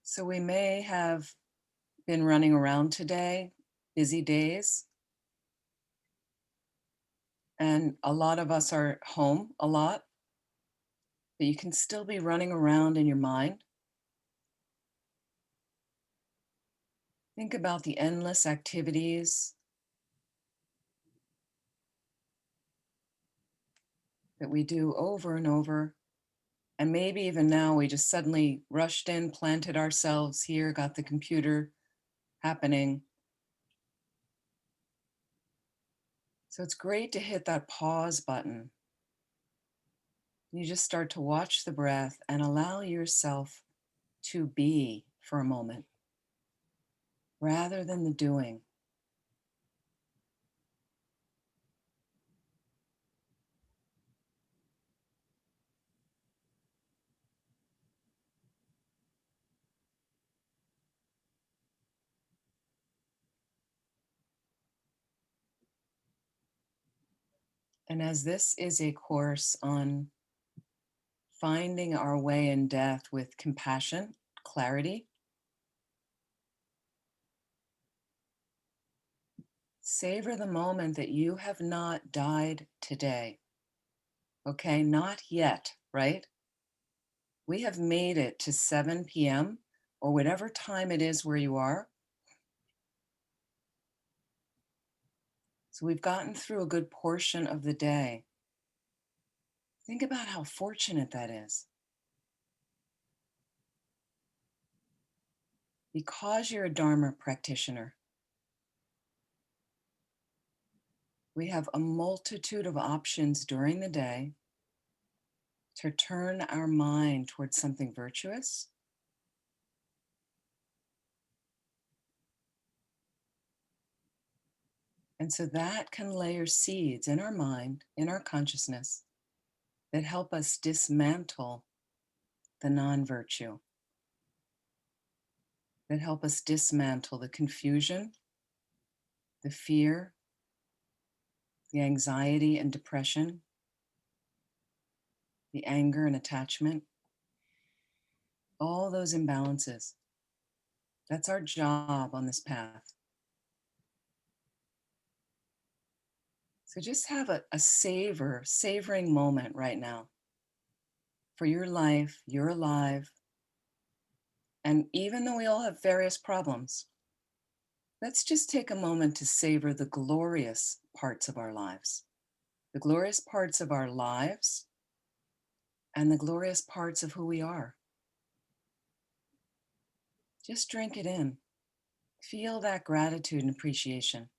So we may have been running around today, busy days, and a lot of us are home a lot, but you can still be running around in your mind. Think about the endless activities that we do over and over. And maybe even now we just suddenly rushed in, planted ourselves here, got the computer happening. So it's great to hit that pause button. You just start to watch the breath and allow yourself to be for a moment rather than the doing. And as this is a course on finding our way in death with compassion, clarity, savor the moment that you have not died today. Okay, not yet, right? We have made it to 7 p.m. or whatever time it is where you are. So we've gotten through a good portion of the day. Think about how fortunate that is. Because you're a Dharma practitioner, we have a multitude of options during the day to turn our mind towards something virtuous. And so that can layer seeds in our mind, in our consciousness, that help us dismantle the non virtue, that help us dismantle the confusion, the fear, the anxiety and depression, the anger and attachment, all those imbalances. That's our job on this path. So just have a savoring moment right now for your life. You're alive. And even though we all have various problems, let's just take a moment to savor the glorious parts of our lives, the glorious parts of our lives, and the glorious parts of who we are. Just drink it in. Feel that gratitude and appreciation.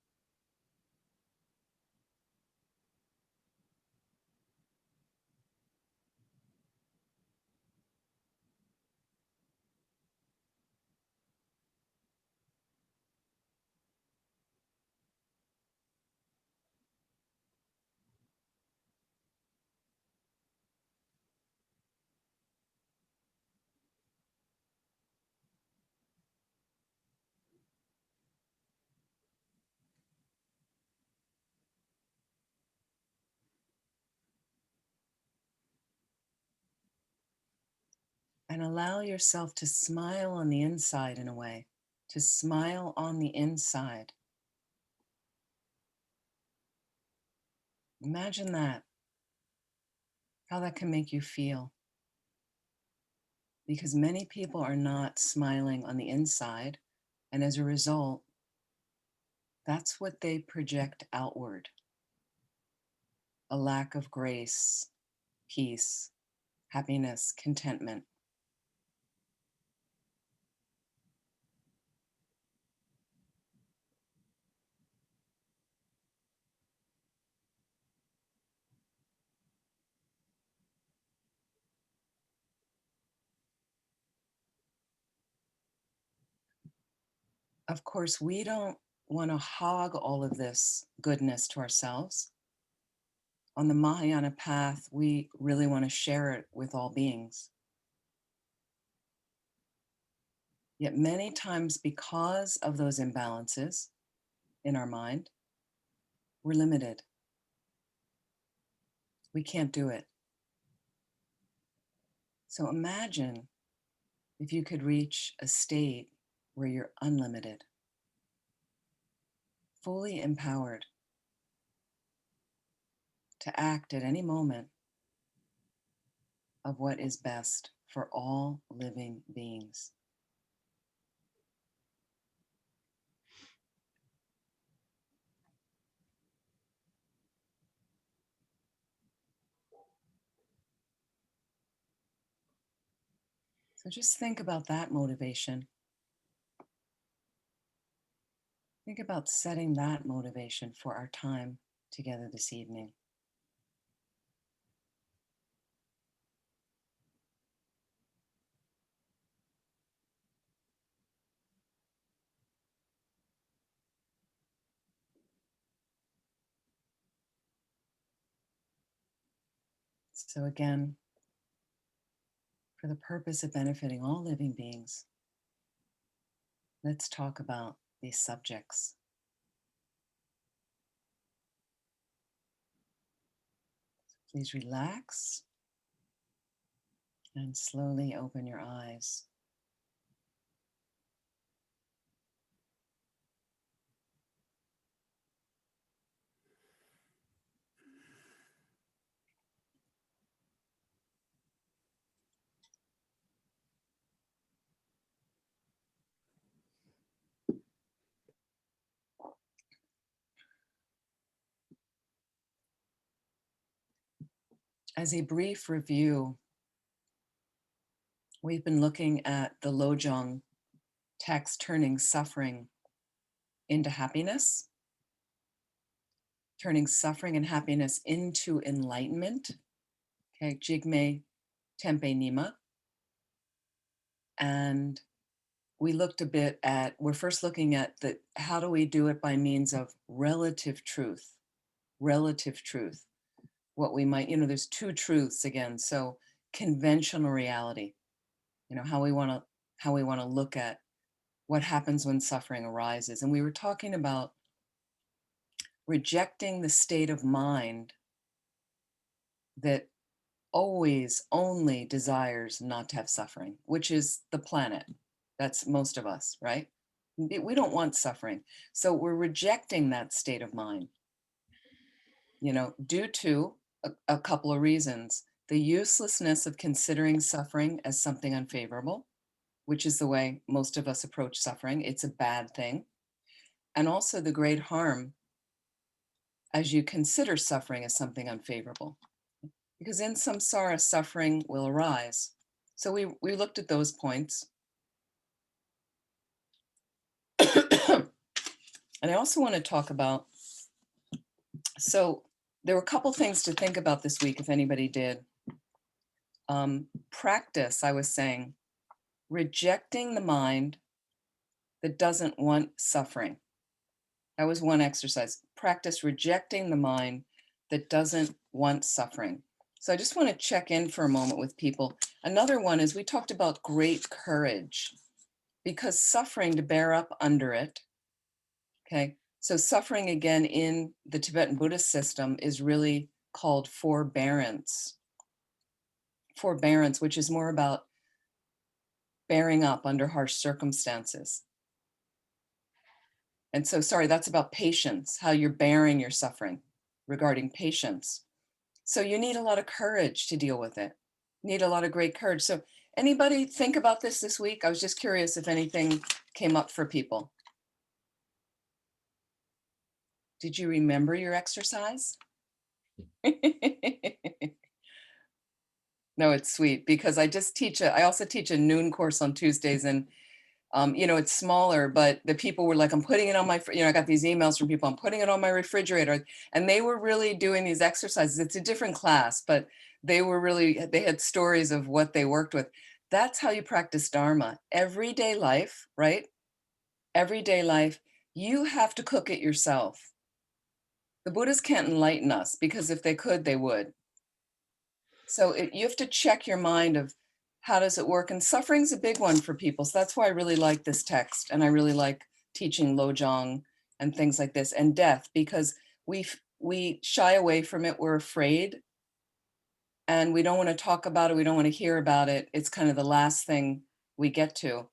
And allow yourself to smile on the inside in a way, to smile on the inside. Imagine that, how that can make you feel. Because many people are not smiling on the inside. And as a result, that's what they project outward: a lack of grace, peace, happiness, contentment. Of course, we don't want to hog all of this goodness to ourselves. On the Mahayana path, we really want to share it with all beings. Yet many times, because of those imbalances in our mind, we're limited. We can't do it. So imagine if you could reach a state where you're unlimited, fully empowered to act at any moment of what is best for all living beings. So just think about that motivation. Think about setting that motivation for our time together this evening. So again, for the purpose of benefiting all living beings, let's talk about these subjects. Please relax and slowly open your eyes. As a brief review, we've been looking at the lojong text, turning suffering into happiness, turning suffering and happiness into enlightenment. Okay, Jigme Tempe Nima. And we looked a bit at, we're first looking at the, how do we do it by means of relative truth, what we might, there's two truths again. So conventional reality, how we want to look at what happens when suffering arises. And we were talking about rejecting the state of mind that always only desires not to have suffering, which is the planet. That's most of us, right? We don't want suffering. So we're rejecting that state of mind, due to a couple of reasons. The uselessness of considering suffering as something unfavorable, which is the way most of us approach suffering. It's a bad thing. And also the great harm as you consider suffering as something unfavorable. Because in samsara, suffering will arise. So we looked at those points. And I also want to talk about, so there were a couple things to think about this week, if anybody did. Practice, I was saying, rejecting the mind that doesn't want suffering. That was one exercise. Practice rejecting the mind that doesn't want suffering. So I just want to check in for a moment with people. Another one is we talked about great courage, because suffering, to bear up under it, okay? So suffering, again, in the Tibetan Buddhist system is really called forbearance. Forbearance, which is more about bearing up under harsh circumstances. And so, sorry, that's about patience, how you're bearing your suffering, regarding patience. So you need a lot of courage to deal with it. You need a lot of great courage. So anybody think about this week? I was just curious if anything came up for people. Did you remember your exercise? No, it's sweet, because I also teach a noon course on Tuesdays, and it's smaller, but the people were like, I'm putting it on my, I got these emails from people, I'm putting it on my refrigerator. And they were really doing these exercises. It's a different class, but they had stories of what they worked with. That's how you practice Dharma. Everyday life, right? Everyday life, you have to cook it yourself. The Buddhists can't enlighten us, because if they could, they would. So you have to check your mind of how does it work? And suffering's a big one for people. So that's why I really like this text. And I really like teaching lojong and things like this, and death, because we shy away from it. We're afraid, and we don't want to talk about it. We don't want to hear about it. It's kind of the last thing we get to.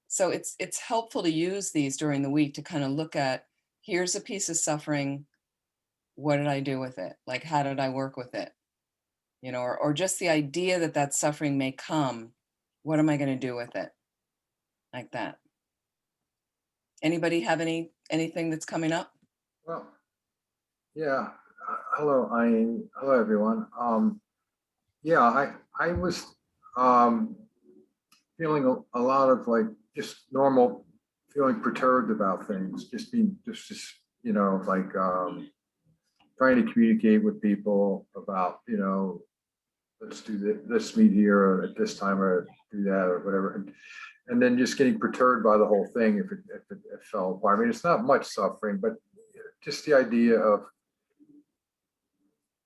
So it's helpful to use these during the week to kind of look at, here's a piece of suffering. What did I do with it? Like, how did I work with it? Or just the idea that that suffering may come. What am I going to do with it? Like that. Anybody have anything that's coming up? Well, yeah. Hello, I. Hello, everyone. Yeah, I was um, feeling a lot of like just normal, feeling perturbed about things, just being just like trying to communicate with people about let's do this, let's meet here at this time or do that or whatever, and then just getting perturbed by the whole thing if it fell apart. I mean, it's not much suffering, but just the idea of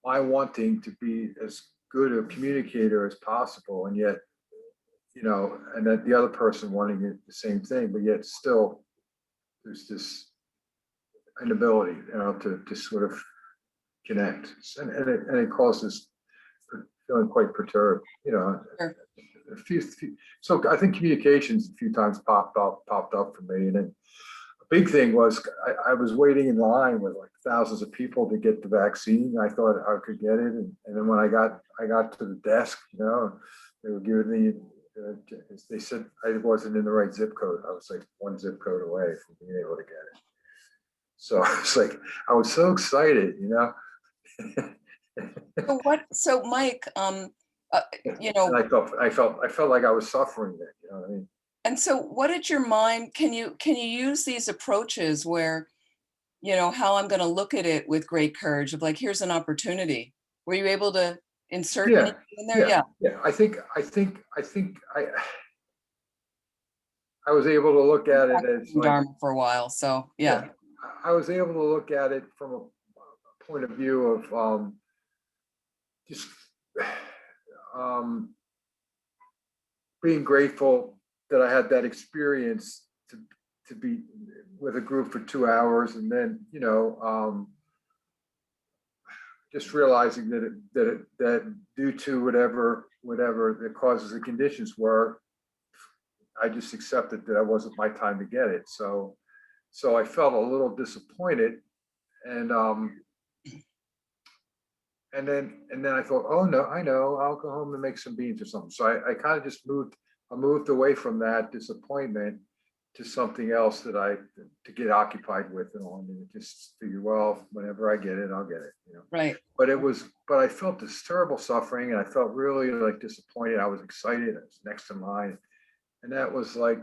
my wanting to be as good a communicator as possible, and yet, and that the other person wanting it the same thing, but yet still there's this inability, to sort of connect, and it causes feeling quite perturbed, Sure. so I think communications a few times popped up for me, and then a big thing was I was waiting in line with like thousands of people to get the vaccine. I thought I could get it, and then when I got to the desk, they were giving me. They said I wasn't in the right zip code. I was like one zip code away from being able to get it. So I was like, I was so excited. So Mike, And I felt like I was suffering there. You know what I mean? and so what did your mind, can you use these approaches where, how I'm going to look at it with great courage of like, here's an opportunity. Were you able to insert Yeah, anything in there? yeah, Yeah. yeah. I was able to look at it as like, Dharma for a while. So yeah. yeah, I was able to look at it from a point of view of just um, being grateful that I had that experience to be with a group for 2 hours, and then just realizing that due to whatever the causes and conditions were, I just accepted that it wasn't my time to get it. So I felt a little disappointed, and and then I thought, oh no, I know, I'll go home and make some beans or something. So I kind of just moved away from that disappointment to something else to get occupied with, and just figure, well, whenever I get it, I'll get it. Right. But I felt this terrible suffering, and I felt really like disappointed. I was excited. It was next to mine, and that was like,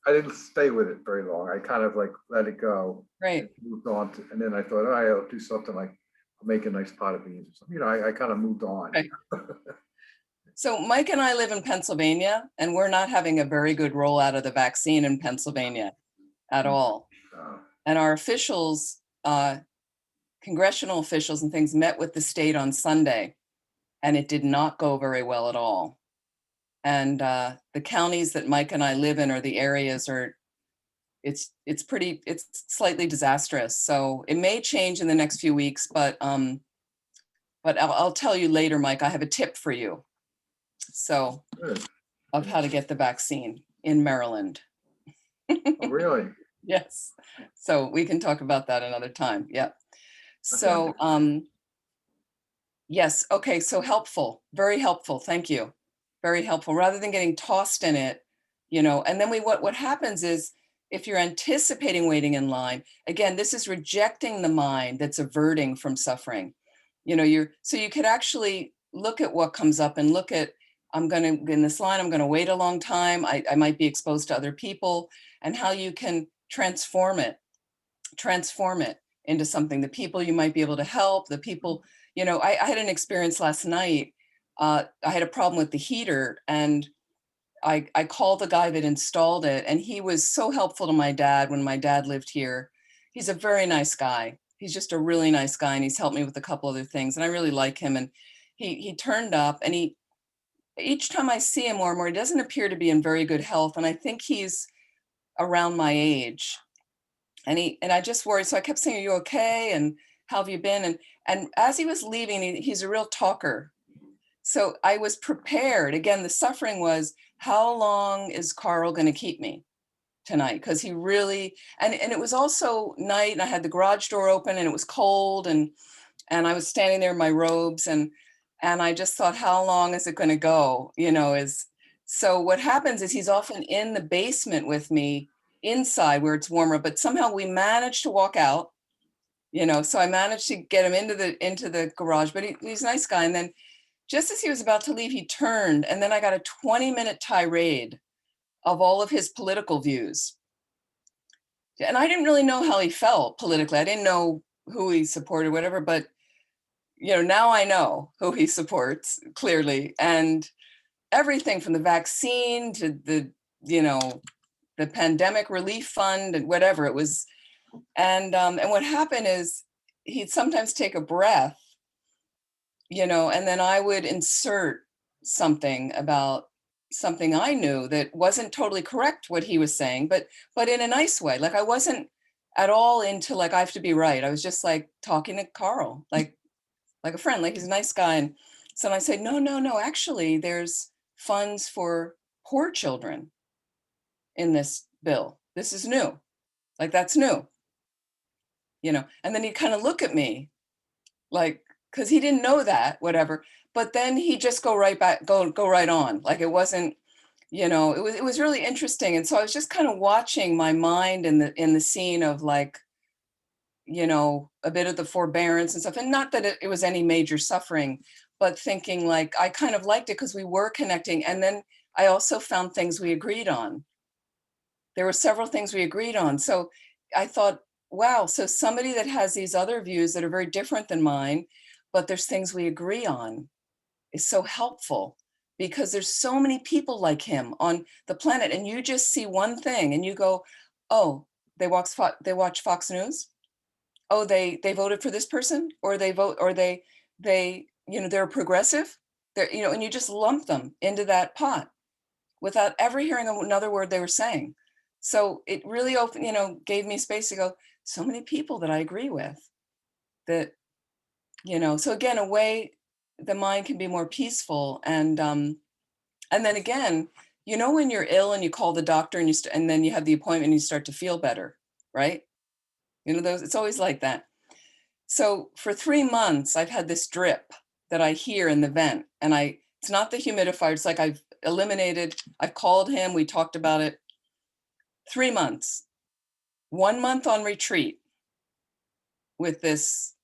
I didn't stay with it very long. I kind of like let it go and Right. moved on and then I thought, I'll do something like I'll make a nice pot of beans or something. I kind of moved on. Right. So Mike and I live in Pennsylvania, and we're not having a very good rollout of the vaccine in Pennsylvania at all. Uh, And our officials, congressional officials and things, met with the state on Sunday, and it did not go very well at all. And the counties that Mike and I live in, or the areas, are it's slightly disastrous. So it may change in the next few weeks, but I'll tell you later, Mike. I have a tip for you. So good. of how to get the vaccine in Maryland. Oh, really? Yes. So we can talk about that another time. Yep. Okay. So yes. Okay. So helpful, very helpful. Thank you. Very helpful. Rather than getting tossed in it, and then what happens is, if you're anticipating waiting in line, again, this is rejecting the mind that's averting from suffering. So you could actually look at what comes up and look at, I'm going to, in this line, I'm going to wait a long time. I might be exposed to other people, and how you can transform it into something. The people you might be able to help, the people, I had an experience last night. I had a problem with the heater, and I called the guy that installed it, and he was so helpful to my dad when my dad lived here. He's a very nice guy. He's just a really nice guy, and he's helped me with a couple other things, and I really like him. And he turned up, and each time I see him more and more, he doesn't appear to be in very good health, and I think he's around my age. And I just worried, so I kept saying, "Are you okay? And how have you been?" And as he was leaving, he's a real talker. So I was prepared. Again, the suffering was, how long is Carl going to keep me tonight? Because he really, and it was also night, and I had the garage door open, and it was cold, and I was standing there in my robes, and I just thought, how long is it going to go? Is so what happens is he's often in the basement with me inside where it's warmer, but somehow we managed to walk out. So I managed to get him into the garage, but he's a nice guy. And then just as he was about to leave, he turned, and then I got a 20-minute tirade of all of his political views. And I didn't really know how he felt politically. I didn't know who he supported, whatever, but now I know who he supports clearly. And everything from the vaccine to the pandemic relief fund and whatever it was. And what happened is he'd sometimes take a breath, and then I would insert something about something I knew that wasn't totally correct what he was saying, but in a nice way. Like I wasn't at all into like I have to be right. I was just like talking to Carl, like a friend, like he's a nice guy. And so I said, no, no, no, actually there's funds for poor children in this bill. This is new. Like that's new, and then he'd kind of look at me like, because he didn't know that, whatever. But then he just go right back, go right on. Like it wasn't, it was really interesting. And so I was just kind of watching my mind in the scene of like, a bit of the forbearance and stuff. And not that it was any major suffering, but thinking like I kind of liked it because we were connecting. And then I also found things we agreed on. There were several things we agreed on. So I thought, wow, so somebody that has these other views that are very different than mine, but there's things we agree on is so helpful because there's so many people like him on the planet. And you just see one thing and you go, oh, they watch Fox News. Oh, they voted for this person, or they're progressive. And you just lump them into that pot without ever hearing another word they were saying. So it really gave me space to go, so many people that I agree with that, so again, a way the mind can be more peaceful. And then again, when you're ill and you call the doctor and then you have the appointment and you start to feel better, right? It's always like that. So for 3 months, I've had this drip that I hear in the vent, and it's not the humidifier. It's like I've called him. We talked about it. 3 months, 1 month on retreat with this.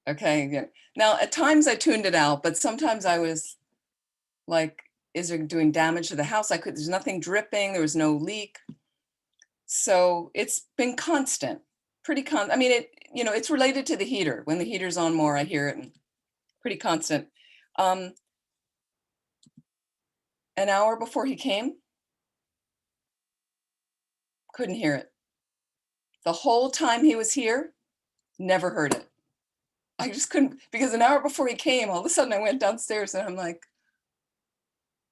Okay. Yeah. Now, at times I tuned it out, but sometimes I was like, is it doing damage to the house? There's nothing dripping. There was no leak. So it's been constant, pretty constant. I mean, it's related to the heater. When the heater's on more, I hear it, and pretty constant. An hour before he came, couldn't hear it. The whole time he was here, never heard it. I just couldn't, because an hour before he came, all of a sudden I went downstairs and I'm like,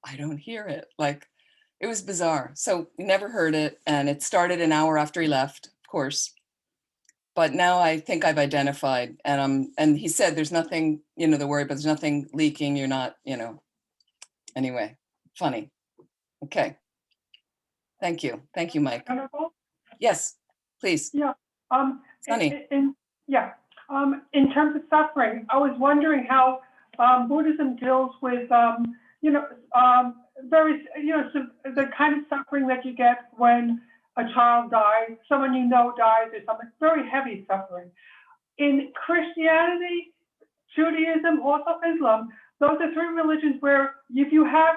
I don't hear it. Like, it was bizarre. So we never heard it. And it started an hour after he left, of course. But now I think I've identified, and he said there's nothing, to worry, but there's nothing leaking. You're not, anyway, funny. Okay. Thank you. Thank you, Mike. Wonderful. Yes, please. Yeah. Sunny. Yeah. In terms of suffering, I was wondering how Buddhism deals with, very, the kind of suffering that you get when a child dies, someone dies, or something very heavy suffering. In Christianity, Judaism, also Islam, those are three religions where if you have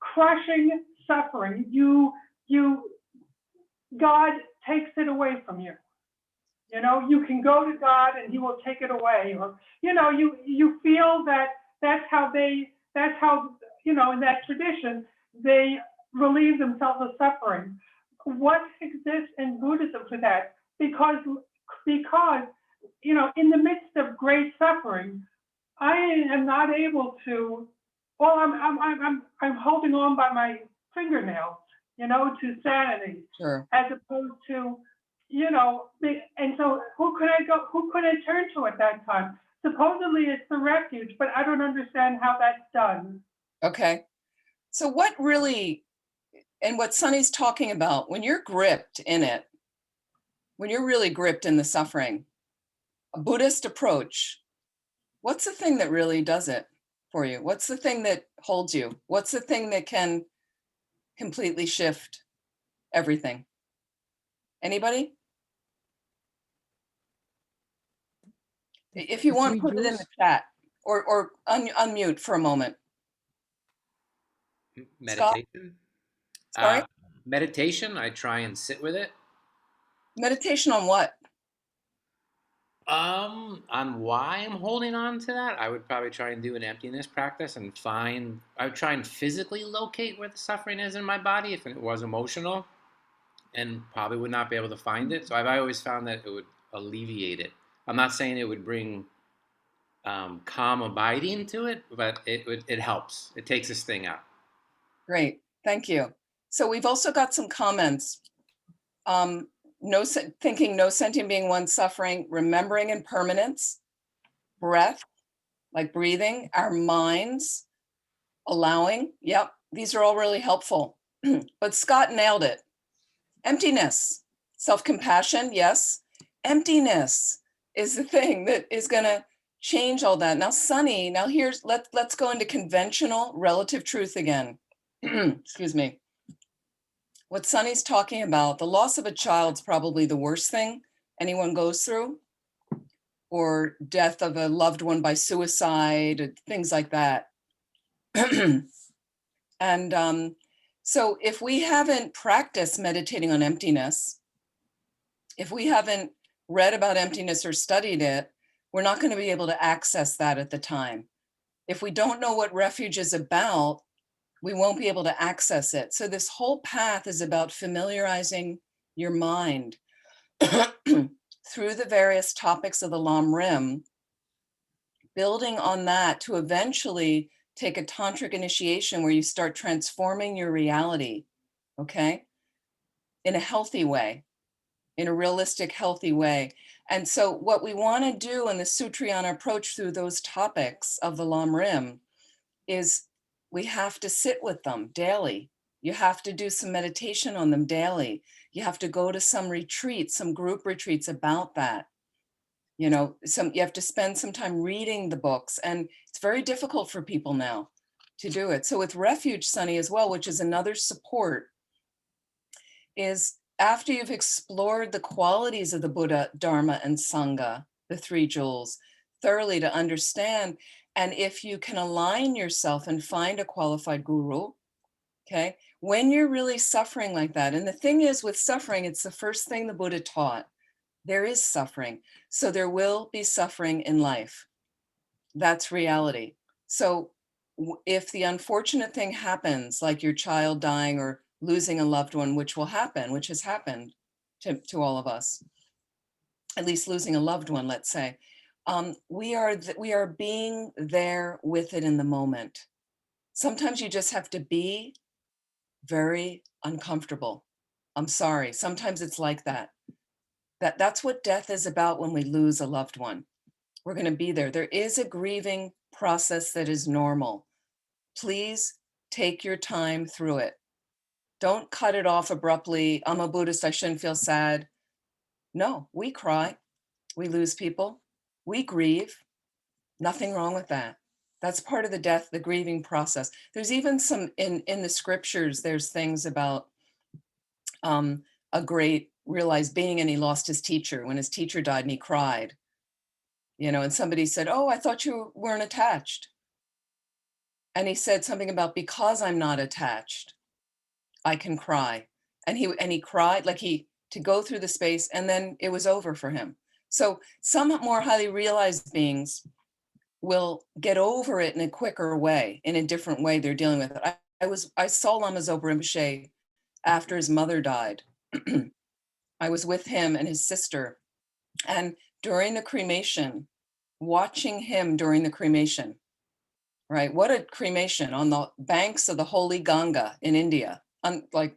crushing suffering, God takes it away from you. You can go to God and he will take it away. Or, you feel that's how, in that tradition, they relieve themselves of suffering. What exists in Buddhism for that? Because, in the midst of great suffering, I am not able to, well, I'm holding on by my fingernails, to sanity, Sure. as opposed to, and so who could I turn to at that time? supposedly it's the refuge, but I don't understand how that's done. Okay. So what really, and what Sunny's talking about, when you're gripped in it, when you're really gripped in the suffering, a Buddhist approach, what's the thing that really does it for you? What's the thing that holds you? What's the thing that can completely shift everything? Anybody? If you The want, three put it in the jewels. chat or unmute for a moment. Scott, Meditation. sorry? Meditation, I try and sit with it. Meditation on what? On why I'm holding on to that, I would probably try and do an emptiness practice and I would try and physically locate where the suffering is in my body if it was emotional, and probably would not be able to find it. So I've always found that it would alleviate it. I'm not saying it would bring calm abiding to it, but it helps. It takes this thing out. Great, thank you. So we've also got some comments. Thinking no sentient being, one suffering, remembering impermanence, breath, like breathing, our minds, allowing. Yep, these are all really helpful. But Scott nailed it. Emptiness, self-compassion, yes. Emptiness is the thing that is going to change all that. Now, Sunny, now let's go into conventional relative truth again. Excuse me. What Sunny's talking about, the loss of a child's probably the worst thing anyone goes through, or death of a loved one by suicide, things like that. And so if we haven't practiced meditating on emptiness, if we haven't read about emptiness or studied it, we're not going to be able to access that at the time. If we don't know what refuge is about, we won't be able to access it. So this whole path is about familiarizing your mind through the various topics of the Lam Rim, building on that to eventually take a tantric initiation where you start transforming your reality, okay, in a healthy way, in a realistic, healthy way. And so what we want to do in the Sutriyana approach through those topics of the Lam Rim is we have to sit with them daily. You have to do some meditation on them daily. You have to go to some retreats, some group retreats about that. You know, you have to spend some time reading the books, and it's very difficult for people now to do it. So with Refuge, Sunny, as well, which is another support, is after you've explored the qualities of the Buddha, Dharma, and Sangha, the three jewels, thoroughly to understand, and if you can align yourself and find a qualified guru, okay, when you're really suffering like that, and the thing is with suffering, it's the first thing the Buddha taught. There is suffering. So there will be suffering in life. That's reality. So if the unfortunate thing happens, like your child dying or losing a loved one, which will happen, which has happened to all of us, at least losing a loved one, let's say, we are being there with it in the moment. Sometimes you just have to be very uncomfortable. I'm sorry. Sometimes it's like that. That's what death is about when we lose a loved one. We're going to be there. There is a grieving process that is normal. Please take your time through it. Don't cut it off abruptly. I'm a Buddhist, I shouldn't feel sad. No, we cry. We lose people. We grieve. Nothing wrong with that. That's part of the death, the grieving process. There's even some in the scriptures, there's things about a great realized being, and he lost his teacher when his teacher died and he cried, you know, and somebody said, oh, I thought you weren't attached. And he said something about, because I'm not attached, I can cry. And he cried, like to go through the space, and then it was over for him. So some more highly realized beings will get over it in a quicker way, in a different way they're dealing with it. I saw Lama Zopa Rinpoche after his mother died. I was with him and his sister, and during the cremation, watching him during the cremation, right? What a cremation on the banks of the holy Ganga in India. Like,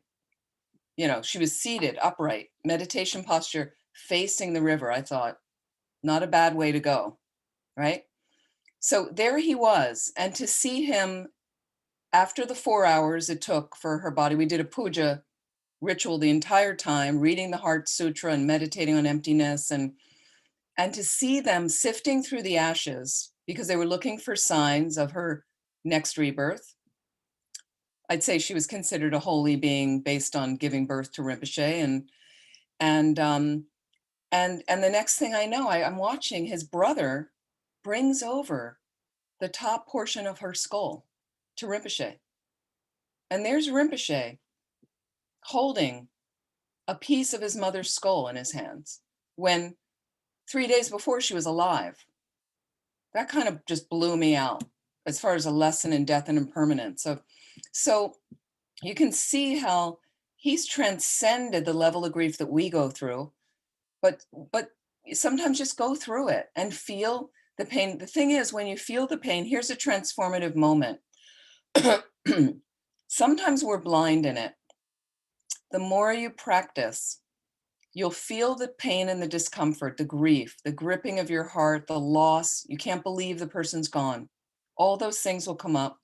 you know, she was seated upright, meditation posture, facing the river. I thought, not a bad way to go. right? So there he was. And to see him after the 4 hours it took for her body, we did a puja ritual the entire time, reading the Heart Sutra and meditating on emptiness, and to see them sifting through the ashes because they were looking for signs of her next rebirth. I'd say she was considered a holy being based on giving birth to Rinpoche, and and the next thing I know, I'm watching his brother brings over the top portion of her skull to Rinpoche, and there's Rinpoche holding a piece of his mother's skull in his hands when 3 days before she was alive. That kind of just blew me out as far as a lesson in death and impermanence. So you can see how he's transcended the level of grief that we go through, but sometimes just go through it and feel the pain. The thing is, when you feel the pain, here's a transformative moment. Sometimes we're blind in it. The more you practice, you'll feel the pain and the discomfort, the grief, the gripping of your heart, the loss. You can't believe the person's gone. All those things will come up.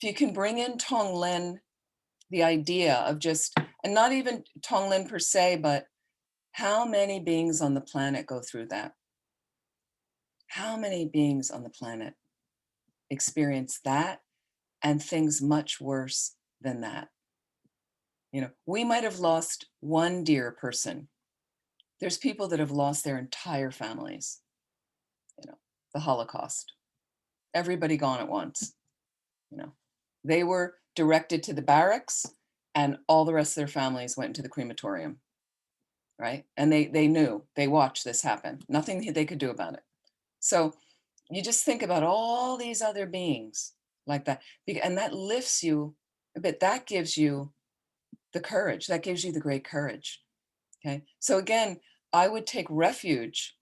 If you can bring in Tonglen, the idea of just, and not even Tonglen per se, but how many beings on the planet go through that? How many beings on the planet experience that and things much worse than that? You know, we might have lost one dear person. There's people that have lost their entire families, you know, the Holocaust, everybody gone at once, you know. They were directed to the barracks and all the rest of their families went into the crematorium, right? And they knew, they watched this happen. Nothing they could do about it. So you just think about all these other beings like that, and that lifts you a bit. That gives you the courage. That gives you the great courage. Okay. So again, I would take refuge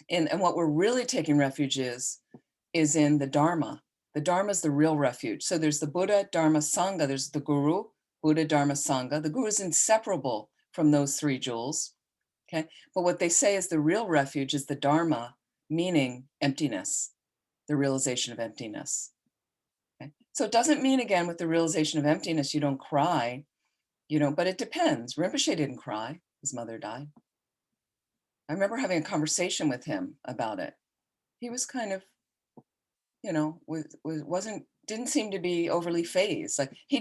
in, and what we're really taking refuge is in the Dharma. The Dharma is the real refuge. So there's the Buddha, Dharma, Sangha. There's the Guru, Buddha, Dharma, Sangha. The Guru is inseparable from those three jewels. Okay. But what they say is the real refuge is the Dharma, meaning emptiness, the realization of emptiness. Okay. So it doesn't mean, again, with the realization of emptiness, you don't cry, you know, but it depends. Rinpoche didn't cry. His mother died. I remember having a conversation with him about it. He was kind of, you know, didn't seem to be overly phased. Like he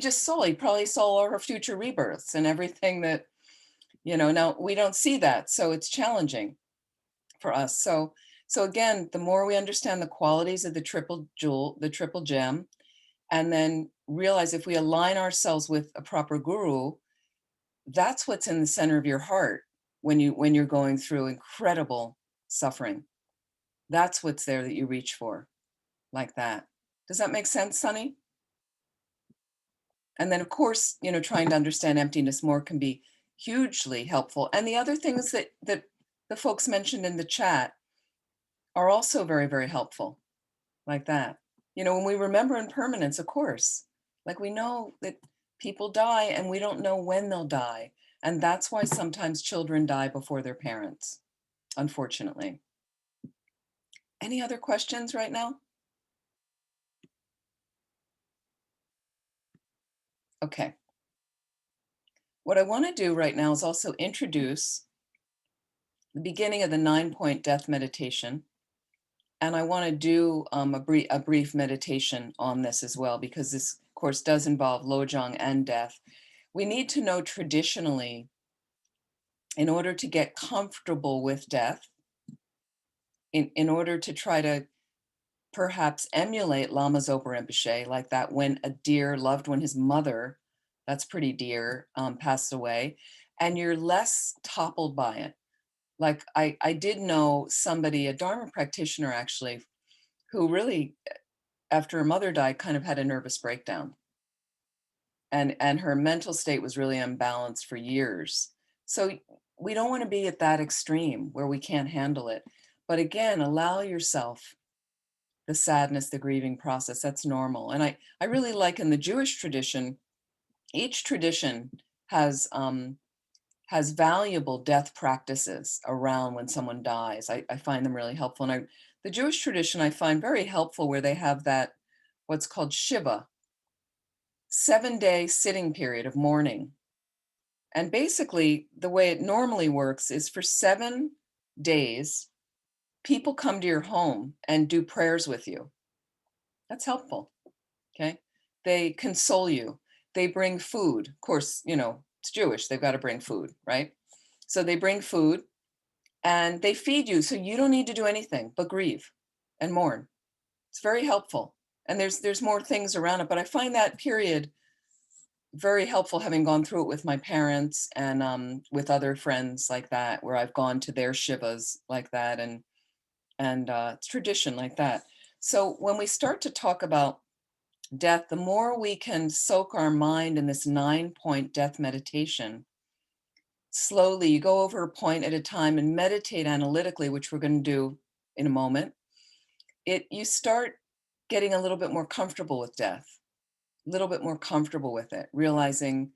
probably saw all her future rebirths and everything that, you know, now we don't see that. So it's challenging for us. So again, the more we understand the qualities of the triple jewel, the triple gem, and then realize if we align ourselves with a proper guru, that's what's in the center of your heart when you're going through incredible suffering. That's what's there that you reach for, like that. Does that make sense, Sunny? And then, of course, you know, trying to understand emptiness more can be hugely helpful. And the other things that the folks mentioned in the chat are also very, very helpful, like that. You know, when we remember impermanence, of course, like we know that people die and we don't know when they'll die. And that's why sometimes children die before their parents, unfortunately. Any other questions right now? Okay. What I want to do right now is also introduce the beginning of the 9-point death meditation. And I want to do a brief meditation on this as well, because this course does involve lojong and death. We need to know traditionally, in order to get comfortable with death, in order to try to perhaps emulate Lama Zopa Rinpoche, like that when a dear loved one, his mother, that's pretty dear, passed away, and you're less toppled by it. Like I did know somebody, a Dharma practitioner actually, who really, after her mother died, kind of had a nervous breakdown. And her mental state was really unbalanced for years. So we don't want to be at that extreme where we can't handle it. But again, allow yourself the sadness, the grieving process. That's normal. And I really like in the Jewish tradition, each tradition has has valuable death practices around when someone dies. I find them really helpful. And the Jewish tradition I find very helpful, where they have that, what's called Shiva, 7-day sitting period of mourning. And basically, the way it normally works is for 7 days, people come to your home and do prayers with you. That's helpful. Okay. They console you. They bring food. Of course, it's Jewish. They've got to bring food, right? So they bring food and they feed you. So you don't need to do anything but grieve and mourn. It's very helpful. And there's more things around it, but I find that period very helpful, having gone through it with my parents and with other friends like that, where I've gone to their shivas like that, and it's tradition like that. So when we start to talk about death, the more we can soak our mind in this 9-point death meditation. Slowly, you go over a point at a time and meditate analytically, which we're going to do in a moment. You start getting a little bit more comfortable with death, a little bit more comfortable with it, realizing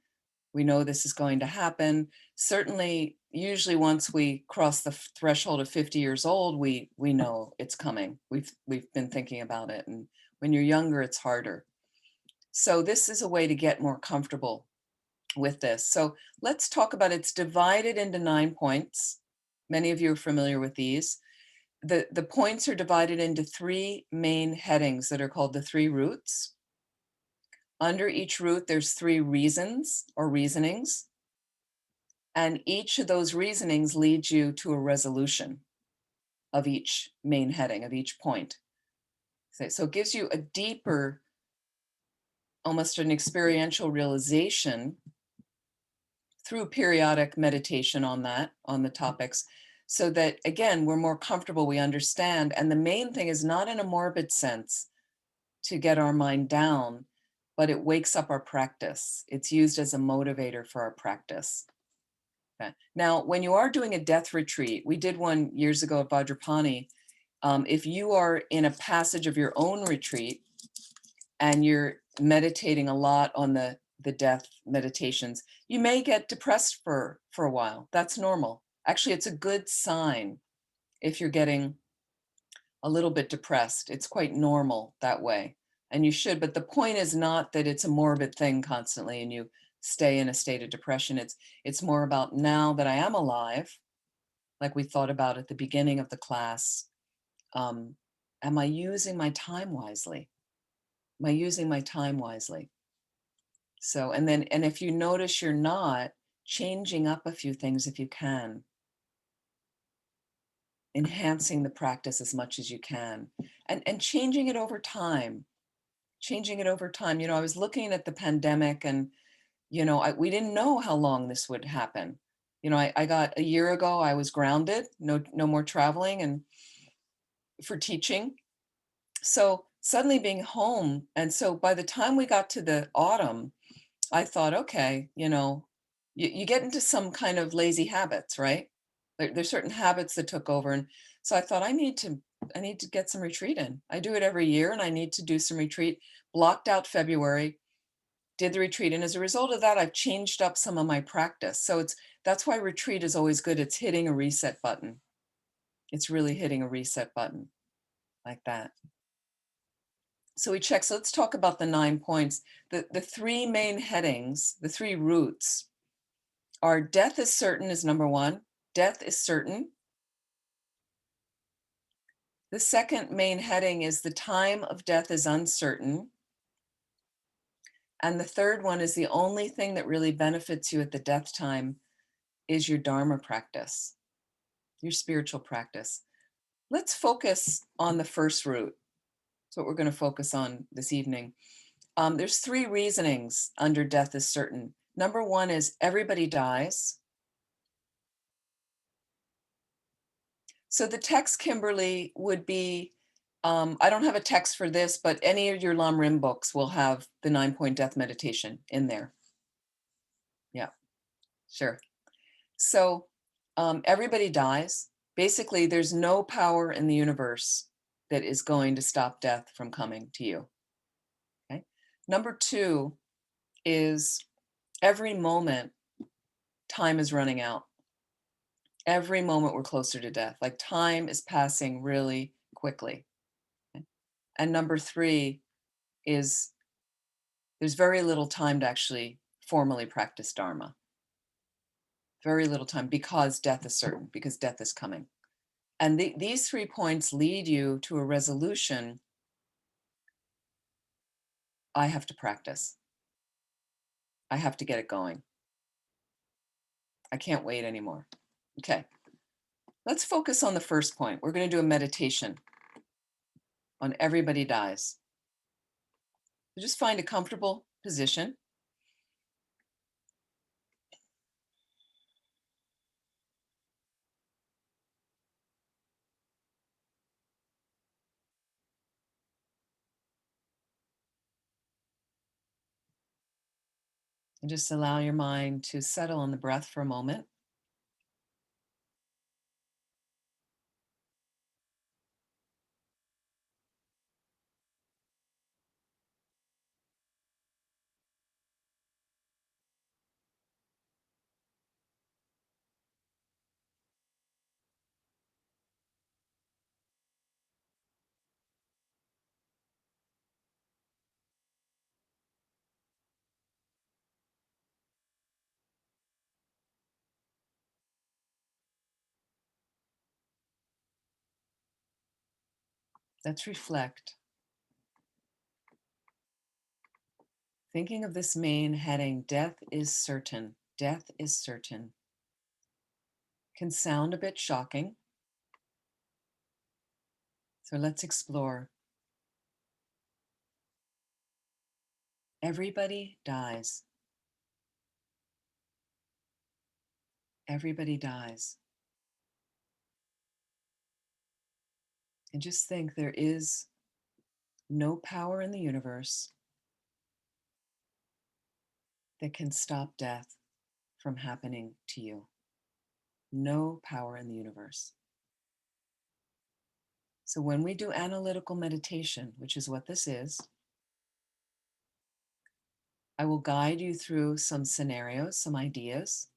we know this is going to happen. Certainly, usually once we cross the threshold of 50 years old, we know it's coming. We've been thinking about it, and when you're younger, it's harder. So this is a way to get more comfortable with this. So let's talk about it's divided into 9 points. Many of you are familiar with these. The points are divided into 3 main headings that are called the 3 roots. Under each root, there's 3 reasons or reasonings. And each of those reasonings leads you to a resolution of each main heading, of each point. So it gives you a deeper, almost an experiential realization through periodic meditation on the topics, so that, again, we're more comfortable, we understand. And the main thing is not in a morbid sense to get our mind down, but it wakes up our practice. It's used as a motivator for our practice. Okay. Now, when you are doing a death retreat, we did one years ago at Vajrapani. If you are in a passage of your own retreat and you're meditating a lot on the death meditations, you may get depressed for a while. That's normal. Actually, it's a good sign if you're getting a little bit depressed. It's quite normal that way. And you should, but the point is not that it's a morbid thing constantly and you stay in a state of depression. It's more about, now that I am alive, like we thought about at the beginning of the class, am I using my time wisely? Am I using my time wisely? So, and if you notice you're not, changing up a few things if you can, enhancing the practice as much as you can, and changing it over time. Changing it over time. I was looking at the pandemic, and we didn't know how long this would happen. I got, a year ago, I was grounded, no more traveling and for teaching. So suddenly being home, and so by the time we got to the autumn, I thought, okay, you get into some kind of lazy habits, right? There's certain habits that took over. And so I thought, I need to get some retreat in. I do it every year, and I need to do some retreat. Blocked out February, did the retreat. And as a result of that, I've changed up some of my practice. So that's why retreat is always good. It's hitting a reset button. It's really hitting a reset button like that. So we check. So let's talk about the 9 points. The 3 main headings, the 3 roots, are death is certain is number 1. Death is certain. The second main heading is the time of death is uncertain. And the third one is the only thing that really benefits you at the death time is your Dharma practice, your spiritual practice. Let's focus on the first root. That's what we're going to focus on this evening. There's 3 reasonings under death is certain. Number 1 is everybody dies. So the text, Kimberly, would be, I don't have a text for this, but any of your Lam Rim books will have the 9-point death meditation in there. Yeah, sure. So everybody dies. Basically, there's no power in the universe that is going to stop death from coming to you. Okay. Number 2 is every moment time is running out. Every moment we're closer to death. Like time is passing really quickly. Okay? And number three is there's very little time to actually formally practice Dharma. Very little time because death is certain, because death is coming. And these 3 points lead you to a resolution. I have to practice. I have to get it going. I can't wait anymore. Okay, let's focus on the first point. We're going to do a meditation on everybody dies. So just find a comfortable position. And just allow your mind to settle on the breath for a moment. Let's reflect. Thinking of this main heading, death is certain. Death is certain. Can sound a bit shocking. So let's explore. Everybody dies. Everybody dies. And just think there is no power in the universe that can stop death from happening to you. No power in the universe. So when we do analytical meditation, which is what this is, I will guide you through some scenarios, some ideas.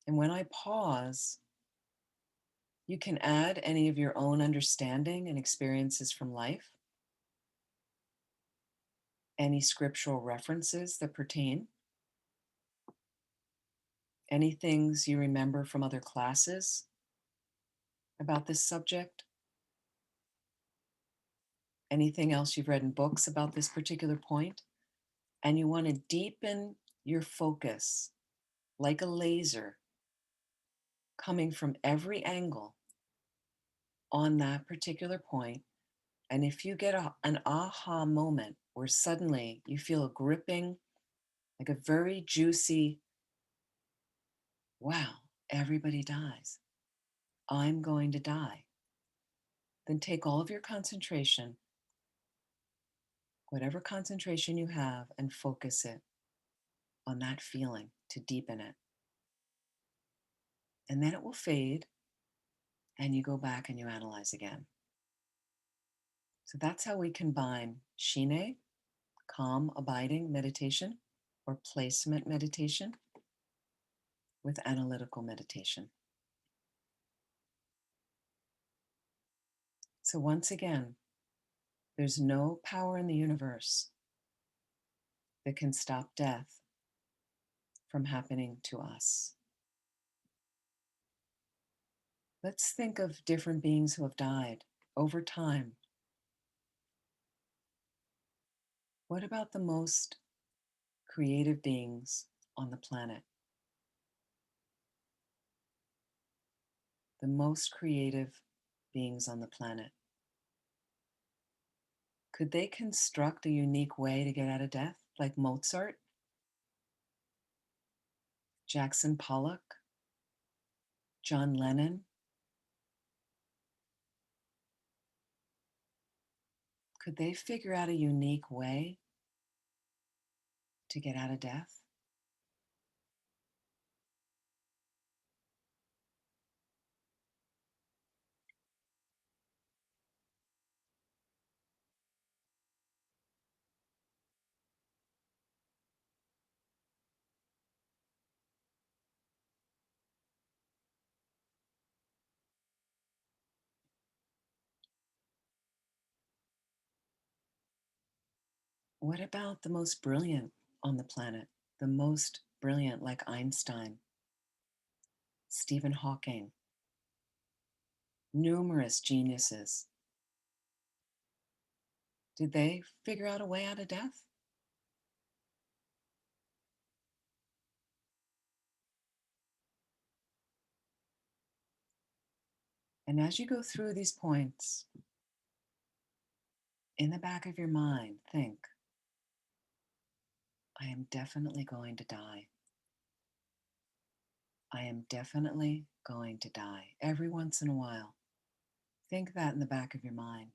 And when I pause, you can add any of your own understanding and experiences from life, any scriptural references that pertain, any things you remember from other classes about this subject, anything else you've read in books about this particular point, and you want to deepen your focus like a laser coming from every angle on that particular point. And if you get an aha moment where suddenly you feel a gripping, like a very juicy, wow, everybody dies. I'm going to die. Then take all of your concentration, whatever concentration you have, and focus it on that feeling to deepen it. And then it will fade, and you go back and you analyze again. So that's how we combine shine, calm, abiding meditation, or placement meditation, with analytical meditation. So once again, there's no power in the universe that can stop death from happening to us. Let's think of different beings who have died over time. What about the most creative beings on the planet? The most creative beings on the planet. Could they construct a unique way to get out of death, like Mozart, Jackson Pollock, John Lennon? Could they figure out a unique way to get out of death? What about the most brilliant on the planet? The most brilliant, like Einstein, Stephen Hawking, numerous geniuses. Did they figure out a way out of death? And as you go through these points, in the back of your mind, think, I am definitely going to die. I am definitely going to die. Every once in a while, think that in the back of your mind.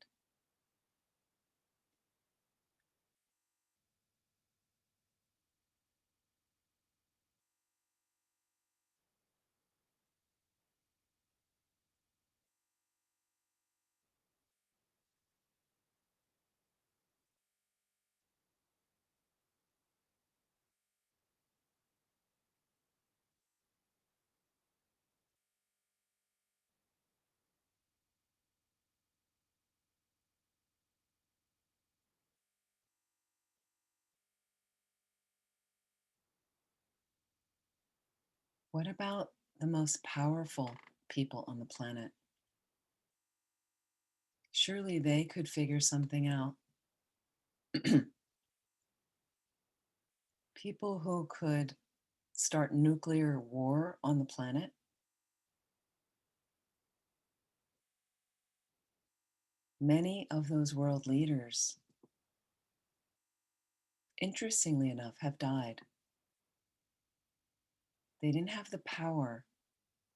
What about the most powerful people on the planet? Surely they could figure something out. People who could start nuclear war on the planet. Many of those world leaders, interestingly enough, have died. They didn't have the power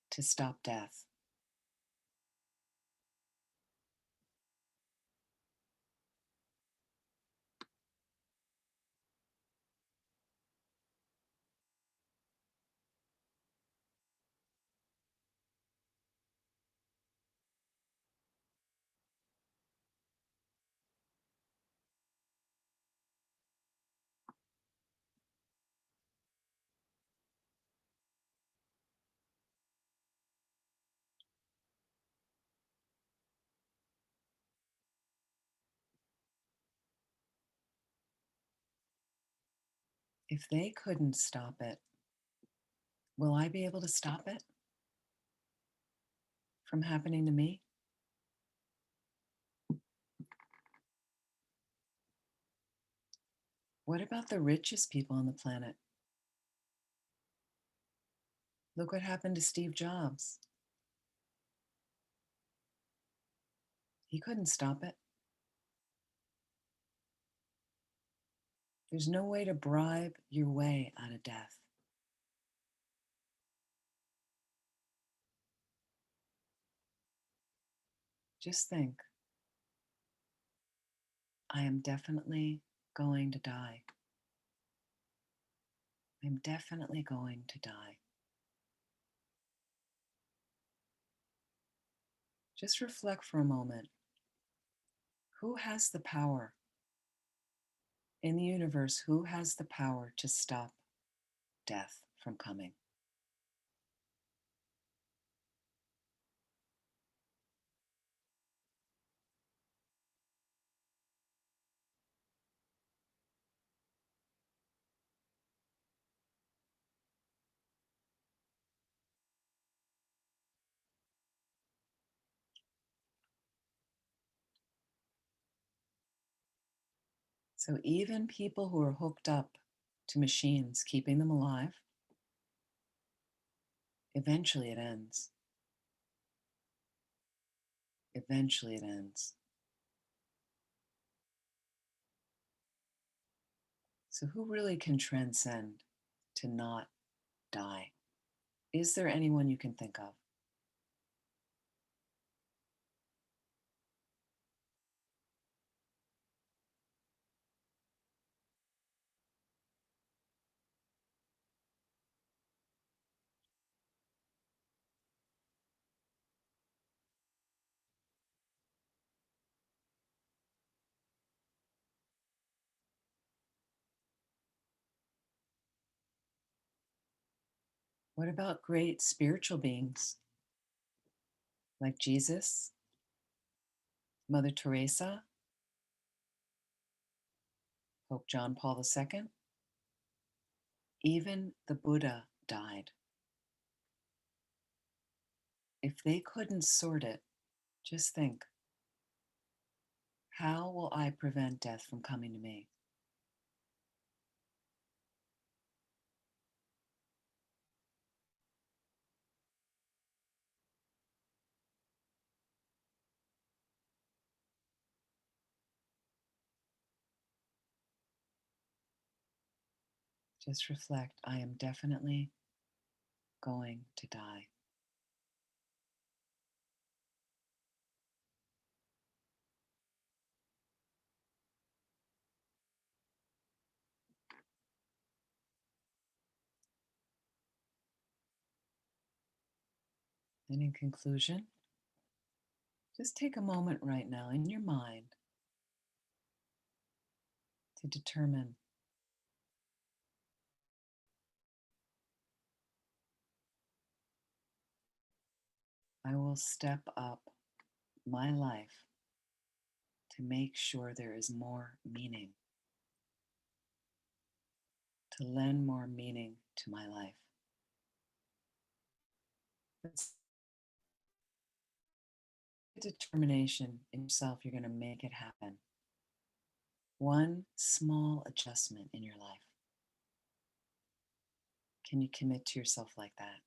to stop death. If they couldn't stop it, will I be able to stop it from happening to me? What about the richest people on the planet? Look what happened to Steve Jobs. He couldn't stop it. There's no way to bribe your way out of death. Just think, I am definitely going to die. I'm definitely going to die. Just reflect for a moment. Who has the power in the universe? Who has the power to stop death from coming? So even people who are hooked up to machines, keeping them alive, eventually it ends. Eventually it ends. So who really can transcend to not die? Is there anyone you can think of? What about great spiritual beings like Jesus, Mother Teresa, Pope John Paul II, even the Buddha died. If they couldn't sort it, just think, how will I prevent death from coming to me? Just reflect, I am definitely going to die. And in conclusion, just take a moment right now in your mind to determine, I will step up my life to make sure there is more meaning, to lend more meaning to my life. It's determination in yourself, you're going to make it happen. One small adjustment in your life. Can you commit to yourself like that?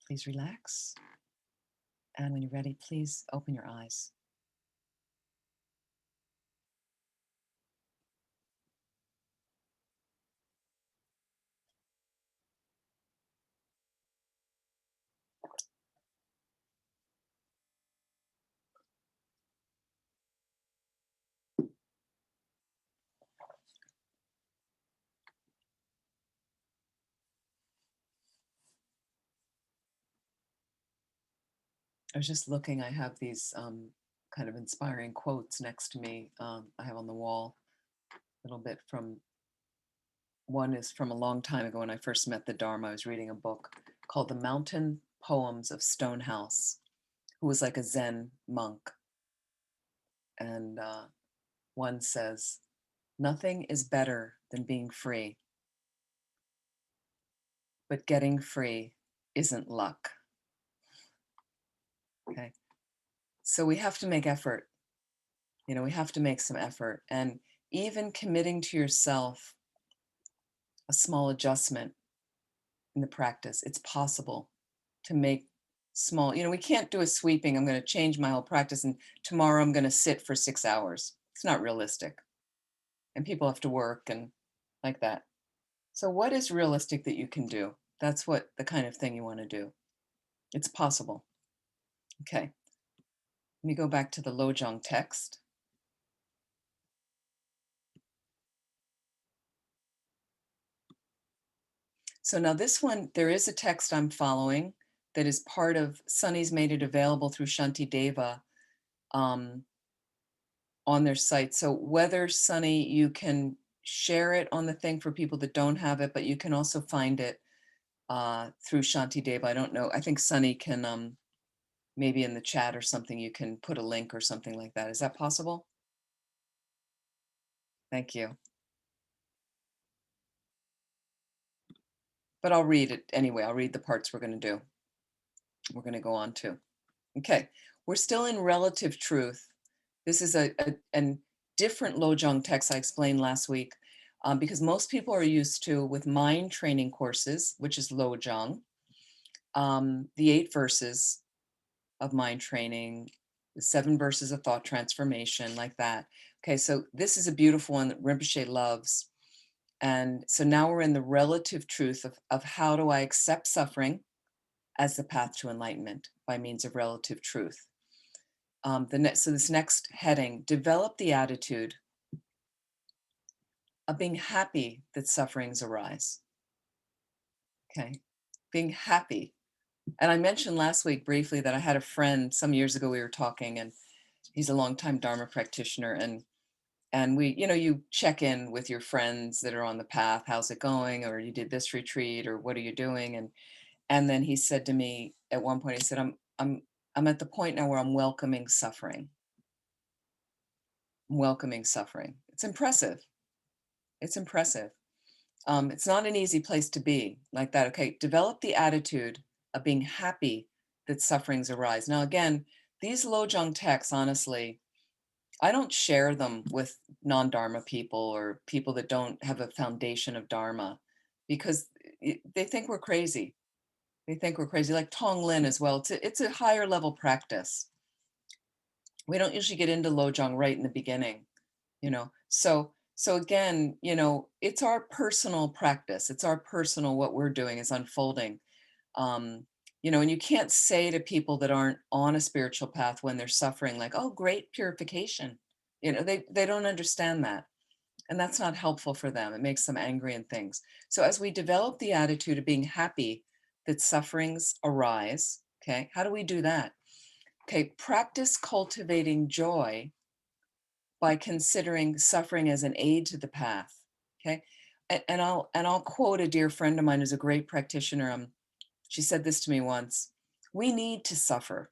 Please relax. And when you're ready, please open your eyes. I was just looking, I have these kind of inspiring quotes next to me. I have on the wall a little bit from, one is from a long time ago when I first met the Dharma. I was reading a book called The Mountain Poems of Stonehouse, who was like a Zen monk. And one says, nothing is better than being free, but getting free isn't luck. Okay. So we have to make effort. You know, we have to make some effort. And even committing to yourself a small adjustment in the practice, it's possible to make small, you know, we can't do a sweeping, I'm going to change my whole practice and tomorrow I'm going to sit for 6 hours. It's not realistic. And people have to work and like that. So what is realistic that you can do? That's what the kind of thing you want to do. It's possible. Okay. Let me go back to the lojong text. So now this one, there is a text I'm following that is part of, Sunny's made it available through Shantideva on their site. So whether, Sunny, you can share it on the thing for people that don't have it, but you can also find it through Shantideva. I don't know. I think Sunny can, maybe in the chat or something, you can put a link or something like that. Is that possible? Thank you. But I'll read it anyway. I'll read the parts we're going to do. We're going to go on to. Okay, we're still in relative truth. This is a different lojong text I explained last week because most people are used to, with mind training courses, which is lojong, the 8 verses of mind training, the 7 verses of thought transformation, like that. Okay, so this is a beautiful one that Rinpoche loves. And so now we're in the relative truth of how do I accept suffering as the path to enlightenment by means of relative truth. So this next heading, develop the attitude of being happy that sufferings arise. Okay, being happy And I mentioned last week briefly that I had a friend some years ago, we were talking, and he's a longtime Dharma practitioner. And we, you check in with your friends that are on the path. How's it going? Or you did this retreat, or what are you doing? And then he said to me at one point, he said, I'm at the point now where I'm welcoming suffering. I'm welcoming suffering. It's impressive. It's impressive. It's not an easy place to be like that. Okay, develop the attitude of being happy that sufferings arise. Now, again, these lojong texts, honestly, I don't share them with non-Dharma people or people that don't have a foundation of Dharma, because they think we're crazy. They think we're crazy, like Tong Lin as well. It's a higher level practice. We don't usually get into lojong right in the beginning, So again, it's our personal practice. It's our personal, what we're doing is unfolding. Um, and you can't say to people that aren't on a spiritual path when they're suffering, like, oh, great purification. They don't understand that. And that's not helpful for them. It makes them angry and things. So as we develop the attitude of being happy that sufferings arise, okay, how do we do that? Okay, practice cultivating joy by considering suffering as an aid to the path. Okay. And I'll quote a dear friend of mine who's a great practitioner. She said this to me once: we need to suffer.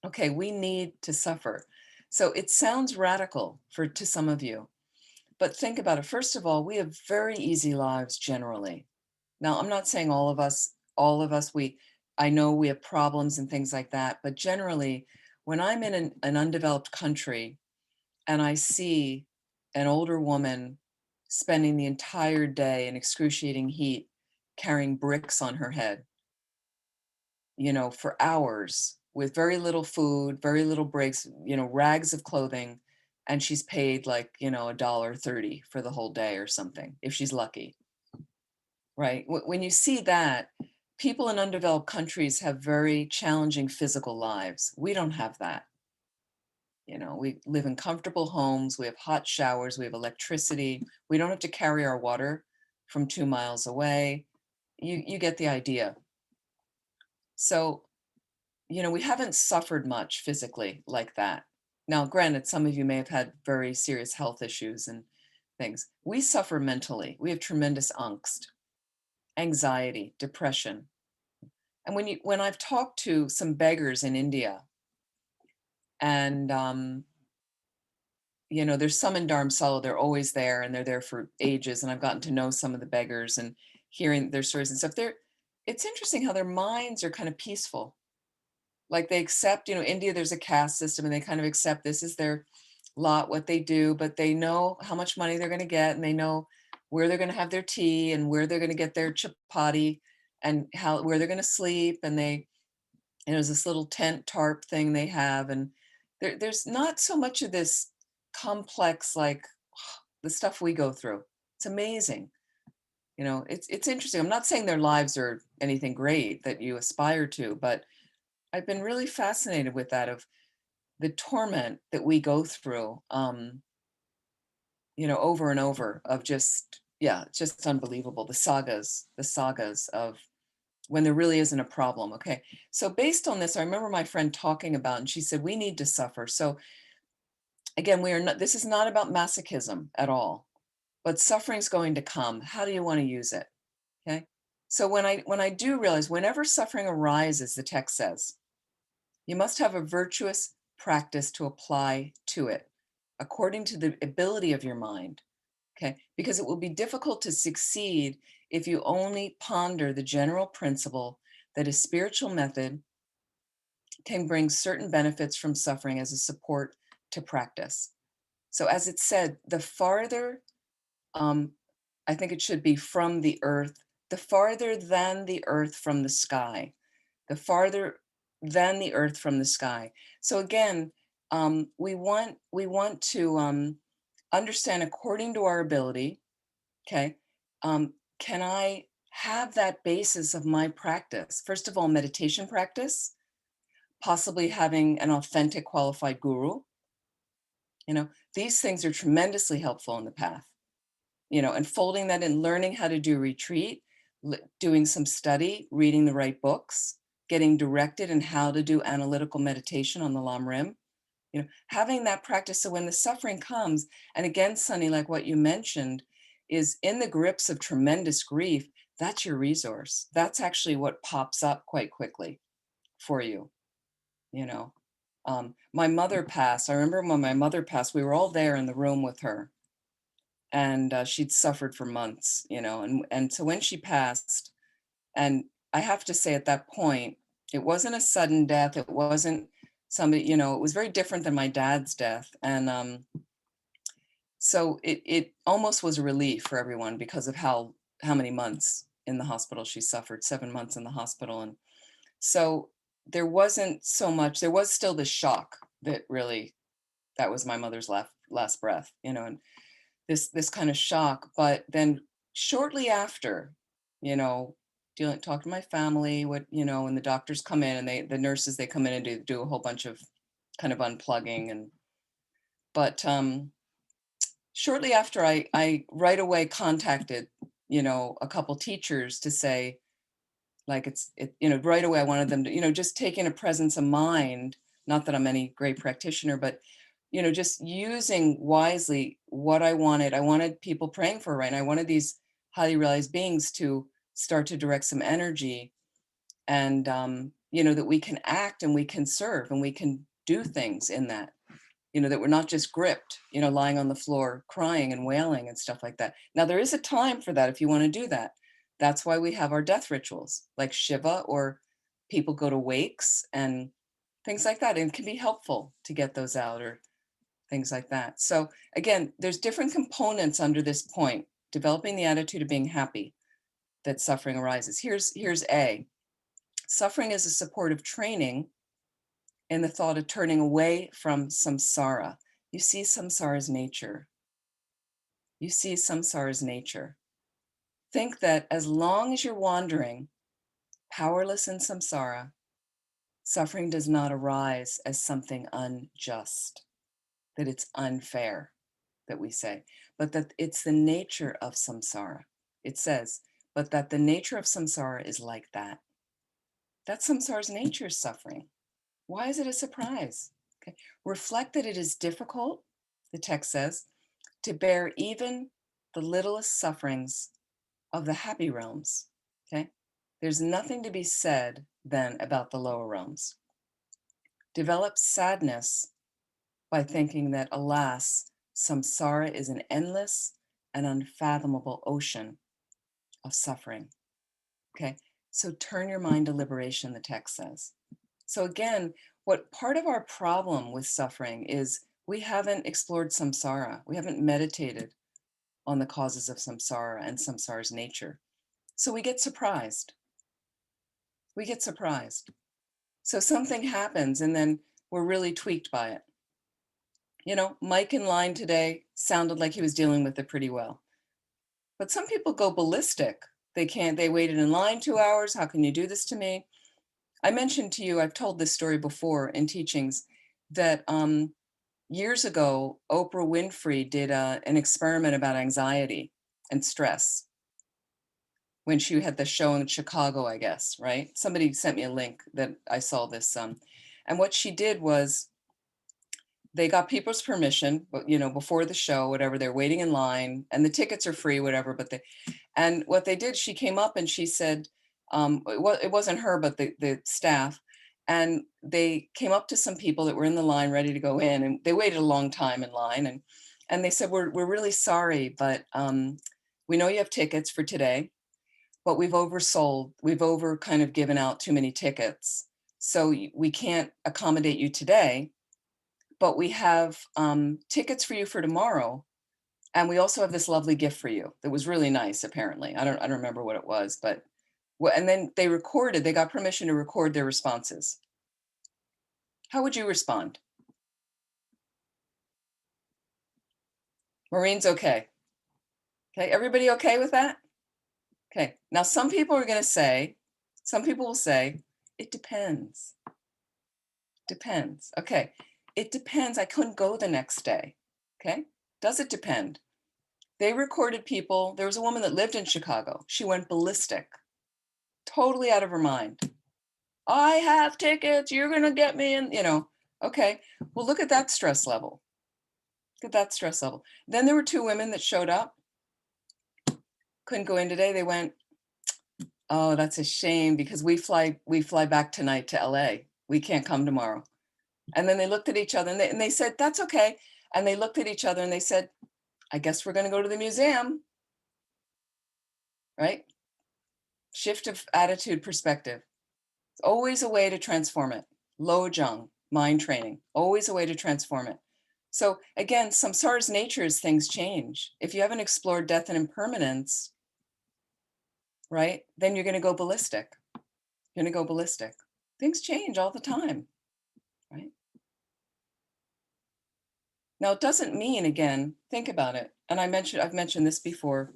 Okay, we need to suffer. So it sounds radical to some of you, but think about it. First of all, we have very easy lives generally. Now, I'm not saying all of us, I know we have problems and things like that, but generally, when I'm in an undeveloped country and I see an older woman spending the entire day in excruciating heat carrying bricks on her head, for hours with very little food, very little breaks, rags of clothing, and she's paid like, $1.30 for the whole day or something, if she's lucky, right? When you see that, people in undeveloped countries have very challenging physical lives. We don't have that. We live in comfortable homes, we have hot showers, we have electricity, we don't have to carry our water from 2 miles away. You get the idea. So, we haven't suffered much physically like that. Now, granted, some of you may have had very serious health issues and things. We suffer mentally. We have tremendous angst, anxiety, depression. And when I've talked to some beggars in India, and there's some in Dharamsala, they're always there and they're there for ages. And I've gotten to know some of the beggars and hearing their stories and stuff. It's interesting how their minds are kind of peaceful. Like they accept, India, there's a caste system and they kind of accept this is their lot, what they do, but they know how much money they're going to get, and they know where they're going to have their tea and where they're going to get their chapati and where they're going to sleep. And there's this little tent tarp thing they have. And there's not so much of this complex, like the stuff we go through. It's amazing. It's interesting. I'm not saying their lives are anything great that you aspire to, but I've been really fascinated with that, of the torment that we go through, over and over, of just, yeah, it's just unbelievable. The sagas of when there really isn't a problem. Okay. So based on this, I remember my friend talking about, and she said, we need to suffer. So again, this is not about masochism at all, but suffering's going to come. How do you want to use it? Okay. So when I do realize whenever suffering arises, the text says, you must have a virtuous practice to apply to it according to the ability of your mind. Okay. Because it will be difficult to succeed if you only ponder the general principle that a spiritual method can bring certain benefits from suffering as a support to practice. So as it said, the farther, I think it should be from the earth, the farther than the earth from the sky, the farther than the earth from the sky. So again, we want to understand according to our ability. Okay, can I have that basis of my practice? First of all, meditation practice, possibly having an authentic qualified guru. These things are tremendously helpful in the path. And folding that in, learning how to do retreat, doing some study, reading the right books, getting directed in how to do analytical meditation on the Lam Rim, having that practice. So when the suffering comes, and again, Sunny, like what you mentioned, is in the grips of tremendous grief, that's your resource. That's actually what pops up quite quickly for you, you know. My mother passed. I remember when my mother passed, we were all there in the room with her, and she'd suffered for months, and so when she passed, and I have to say at that point, it wasn't a sudden death. It wasn't somebody, it was very different than my dad's death. And so it almost was a relief for everyone because of how many months in the hospital she suffered, 7 months in the hospital. And so there wasn't so much, there was still this shock that really, that was my mother's last breath, and this kind of shock. But then shortly after, talk to my family, and the doctors come in, and the nurses, they come in and do a whole bunch of kind of unplugging. But shortly after, I right away contacted, a couple teachers to say, like, right away I wanted them to, just take in a presence of mind, not that I'm any great practitioner, but just using wisely what I wanted. I wanted people praying for her, right? And I wanted these highly realized beings to start to direct some energy, and that we can act and we can serve and we can do things in that, that we're not just gripped, lying on the floor crying and wailing and stuff like that. Now, there is a time for that if you want to do that. That's why we have our death rituals like Shiva, or people go to wakes and things like that. And it can be helpful to get those out, or things like that. So again, there's different components under this point: developing the attitude of being happy that suffering arises. Here's A. Suffering is a supportive training in the thought of turning away from samsara. You see samsara's nature. You see samsara's nature. Think that as long as you're wandering, powerless in samsara, suffering does not arise as something unjust, that it's unfair, that we say, but that it's the nature of samsara. It says, but that the nature of samsara is like that. That's samsara's nature, is suffering. Why is it a surprise? Okay. Reflect that it is difficult, the text says, to bear even the littlest sufferings of the happy realms. Okay. There's nothing to be said then about the lower realms. Develop sadness by thinking that, alas, samsara is an endless and unfathomable ocean of suffering. Okay. So turn your mind to liberation, the text says. So again, what part of our problem with suffering is we haven't explored samsara. We haven't meditated on the causes of samsara and samsara's nature. So we get surprised. We get surprised. So something happens and then we're really tweaked by it. Mike in line today sounded like he was dealing with it pretty well. But some people go ballistic. They waited in line 2 hours. How can you do this to me? I mentioned to you, I've told this story before in teachings, that years ago, Oprah Winfrey did an experiment about anxiety and stress when she had the show in Chicago, I guess, right? Somebody sent me a link that I saw this. And what she did was, they got people's permission, but before the show, whatever, they're waiting in line and the tickets are free, whatever. And what they did, she came up and she said, it wasn't her, but the staff, and they came up to some people that were in the line ready to go in, and they waited a long time in line, and they said, we're really sorry, but we know you have tickets for today, but we've over kind of given out too many tickets, so we can't accommodate you today, but we have tickets for you for tomorrow. And we also have this lovely gift for you that was really nice, apparently. I don't remember what it was, but and then they got permission to record their responses. How would you respond? Maureen's okay. Okay, everybody okay with that? Okay, now some people will say, it depends. Depends. Okay, it depends. I couldn't go the next day. Okay, does it depend? They recorded people. There was a woman that lived in Chicago. She went ballistic, totally out of her mind. I have tickets, you're going to get me in, okay. Well, look at that stress level. Look at that stress level. Then there were two women that showed up, couldn't go in today. They went, oh, that's a shame because we fly back tonight to LA. We can't come tomorrow. And then they looked at each other and they said, that's okay. And they looked at each other and they said, I guess we're going to go to the museum, right? Shift of attitude, perspective. It's always a way to transform it. Lojong, mind training, always a way to transform it. So again, samsara's nature is things change. If you haven't explored death and impermanence, right, then you're going to go ballistic. You're going to go ballistic. Things change all the time, right? Now, it doesn't mean, again, think about it. And I've mentioned this before.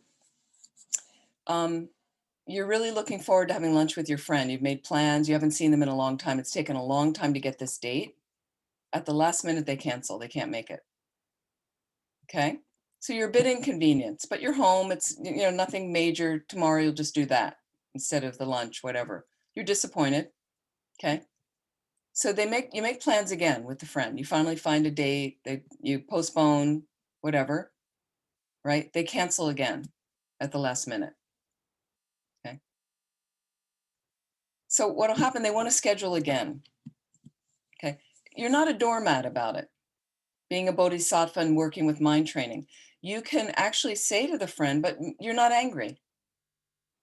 You're really looking forward to having lunch with your friend. You've made plans. You haven't seen them in a long time. It's taken a long time to get this date. At the last minute, they cancel. They can't make it. Okay. So you're a bit inconvenienced, but you're home. It's, nothing major. Tomorrow, you'll just do that instead of the lunch, whatever. You're disappointed. Okay. So you make plans again with the friend. You finally find a date. You postpone, whatever, right? They cancel again at the last minute. Okay. So what'll happen? They want to schedule again. Okay. You're not a doormat about it. Being a bodhisattva and working with mind training, you can actually say to the friend, but you're not angry.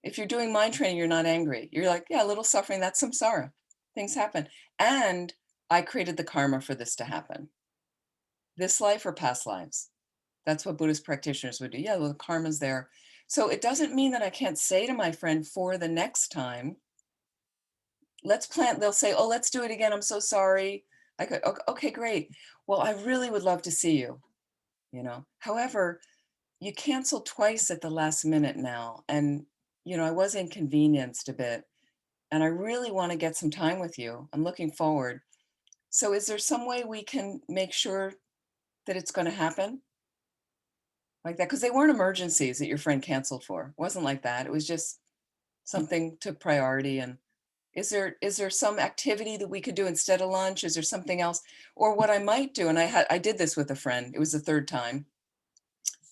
If you're doing mind training, you're not angry. You're like, yeah, a little suffering, that's samsara. Things happen. And I created the karma for this to happen. This life or past lives. That's what Buddhist practitioners would do. Yeah, well, the karma's there. So it doesn't mean that I can't say to my friend for the next time, let's plan. They'll say, oh, let's do it again. I'm so sorry. I could, okay, great. Well, I really would love to see you, However, you canceled twice at the last minute now. And, I was inconvenienced a bit. And I really want to get some time with you. I'm looking forward. So is there some way we can make sure that it's going to happen? Like that? Because they weren't emergencies that your friend canceled for. It wasn't like that. It was just something took priority. And is there some activity that we could do instead of lunch? Is there something else? Or what I might do, and I did this with a friend. It was the third time.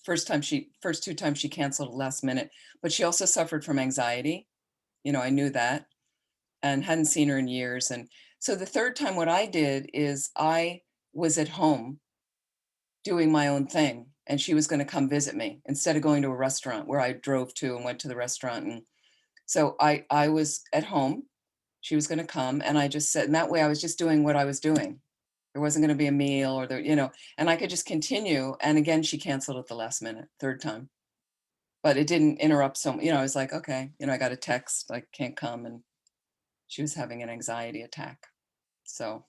First two times she canceled last minute, but she also suffered from anxiety. I knew that and hadn't seen her in years. And so the third time, what I did is I was at home doing my own thing, and she was going to come visit me instead of going to a restaurant where I drove to and went to the restaurant. And so I was at home. She was going to come, and I just said, and that way I was just doing what I was doing. There wasn't going to be a meal or and I could just continue. And again, she canceled at the last minute, third time. But it didn't interrupt so, I was like, okay, I got a text, I can't come. And she was having an anxiety attack. So,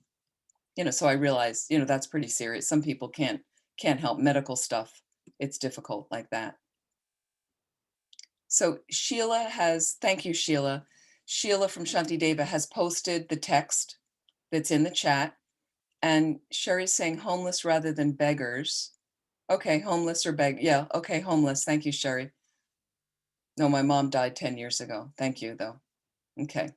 so I realized, that's pretty serious. Some people can't help medical stuff. It's difficult like that. So thank you, Sheila. Sheila from Shantideva has posted the text that's in the chat. And Sherry's saying homeless rather than beggars. Okay, homeless or beg. Yeah, okay, homeless. Thank you, Sherry. No, my mom died 10 years ago. Thank you, though. Okay.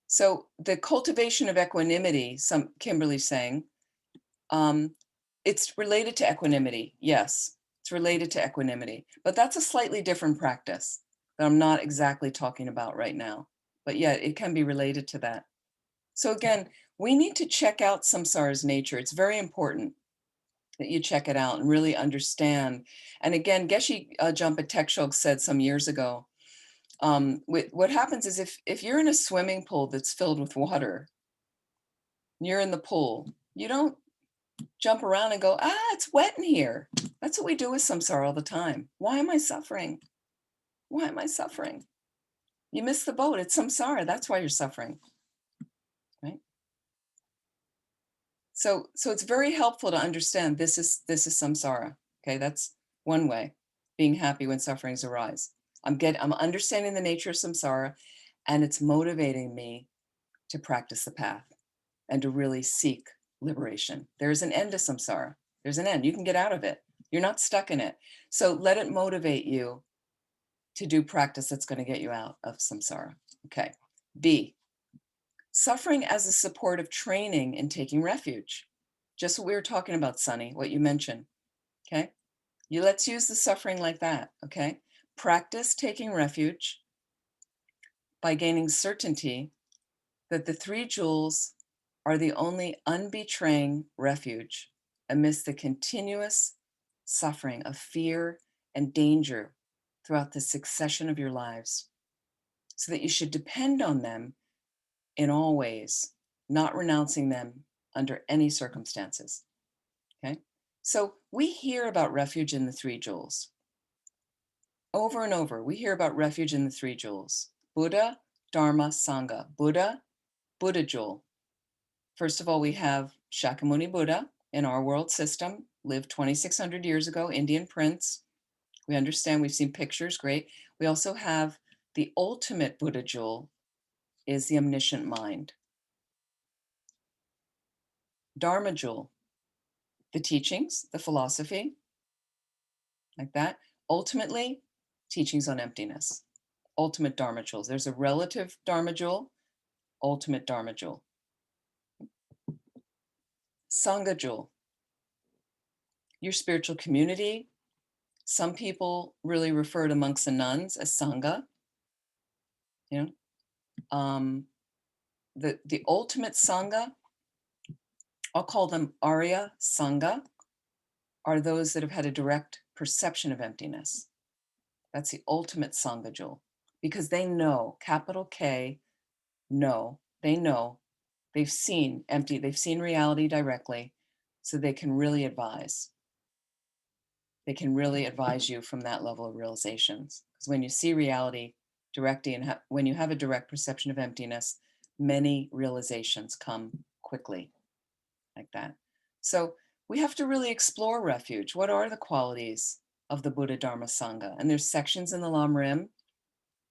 So the cultivation of equanimity, Kimberly's saying, it's related to equanimity. Yes, it's related to equanimity, but that's a slightly different practice that I'm not exactly talking about right now. But yeah, it can be related to that. So again, we need to check out samsara's nature. It's very important that you check it out and really understand. And again, Geshe Jumpa Tekshog said some years ago, what happens is if you're in a swimming pool that's filled with water, you're in the pool, you don't jump around and go, it's wet in here. That's what we do with samsara all the time. Why am I suffering? Why am I suffering? You missed the boat. It's samsara. That's why you're suffering. Right? So it's very helpful to understand this is samsara. Okay, that's one way, being happy when sufferings arise. I'm understanding the nature of samsara, and it's motivating me to practice the path and to really seek liberation. There's an end to samsara. There's an end. You can get out of it. You're not stuck in it. So let it motivate you to do practice that's going to get you out of samsara. Okay. B, Suffering as a supportive training in taking refuge. Just what we were talking about, Sunny, what you mentioned. Okay. Let's use the suffering like that. Okay. Practice taking refuge by gaining certainty that the three jewels are the only unbetraying refuge amidst the continuous suffering of fear and danger throughout the succession of your lives, so that you should depend on them in all ways, not renouncing them under any circumstances. Okay. So we hear about refuge in the three jewels. Over and over, we hear about refuge in the three jewels: Buddha, Dharma, Sangha. Buddha, Buddha jewel. First of all, we have Shakyamuni Buddha in our world system, lived 2,600 years ago, Indian prince. We understand, we've seen pictures, great. We also have the ultimate Buddha jewel is the omniscient mind. Dharma jewel, the teachings, the philosophy, like that. Ultimately, teachings on emptiness. Ultimate Dharma jewels. There's a relative Dharma jewel, ultimate Dharma jewel. Sangha jewel, your spiritual community. Some people really refer to monks and nuns as Sangha. You know, the ultimate Sangha, I'll call them Arya Sangha, are those that have had a direct perception of emptiness. That's the ultimate Sangha jewel, because they know, capital K, know, they know, they've seen empty, they've seen reality directly, so they can really advise. They can really advise you from that level of realizations. Because when you see reality directly and when you have a direct perception of emptiness, many realizations come quickly like that. So we have to really explore refuge. What are the qualities of the Buddha Dharma Sangha? And there's sections in the Lam Rim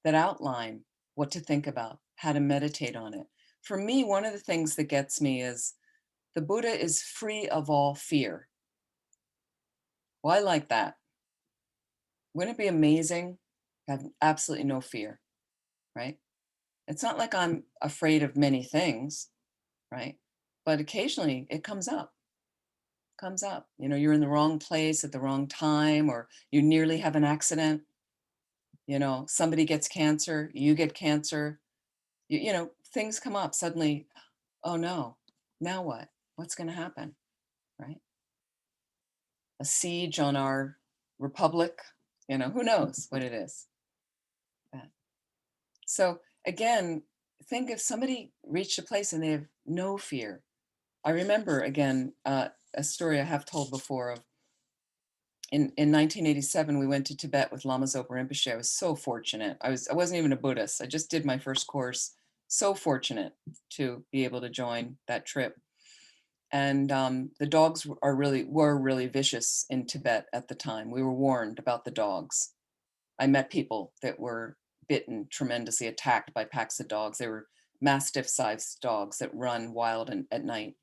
that outline what to think about, how to meditate on it. For me, one of the things that gets me is the Buddha is free of all fear. Well, I like that. Wouldn't it be amazing to have absolutely no fear, right? It's not like I'm afraid of many things, right? But occasionally it comes up. You know, you're in the wrong place at the wrong time, or you nearly have an accident. You know, somebody gets cancer, you get cancer. You know, things come up suddenly. Oh no, now what? What's going to happen, right? A siege on our republic. You know, who knows what it is. So again, think if somebody reached a place and they have no fear. I remember again a story I have told before of in 1987 we went to Tibet with Lama Zopa Rinpoche. I was so fortunate. I wasn't even a Buddhist. I just did my first course. So fortunate to be able to join that trip. And the dogs were really vicious in Tibet at the time. We were warned about the dogs. I met people that were bitten, tremendously attacked by packs of dogs. They were mastiff-sized dogs that run wild at night,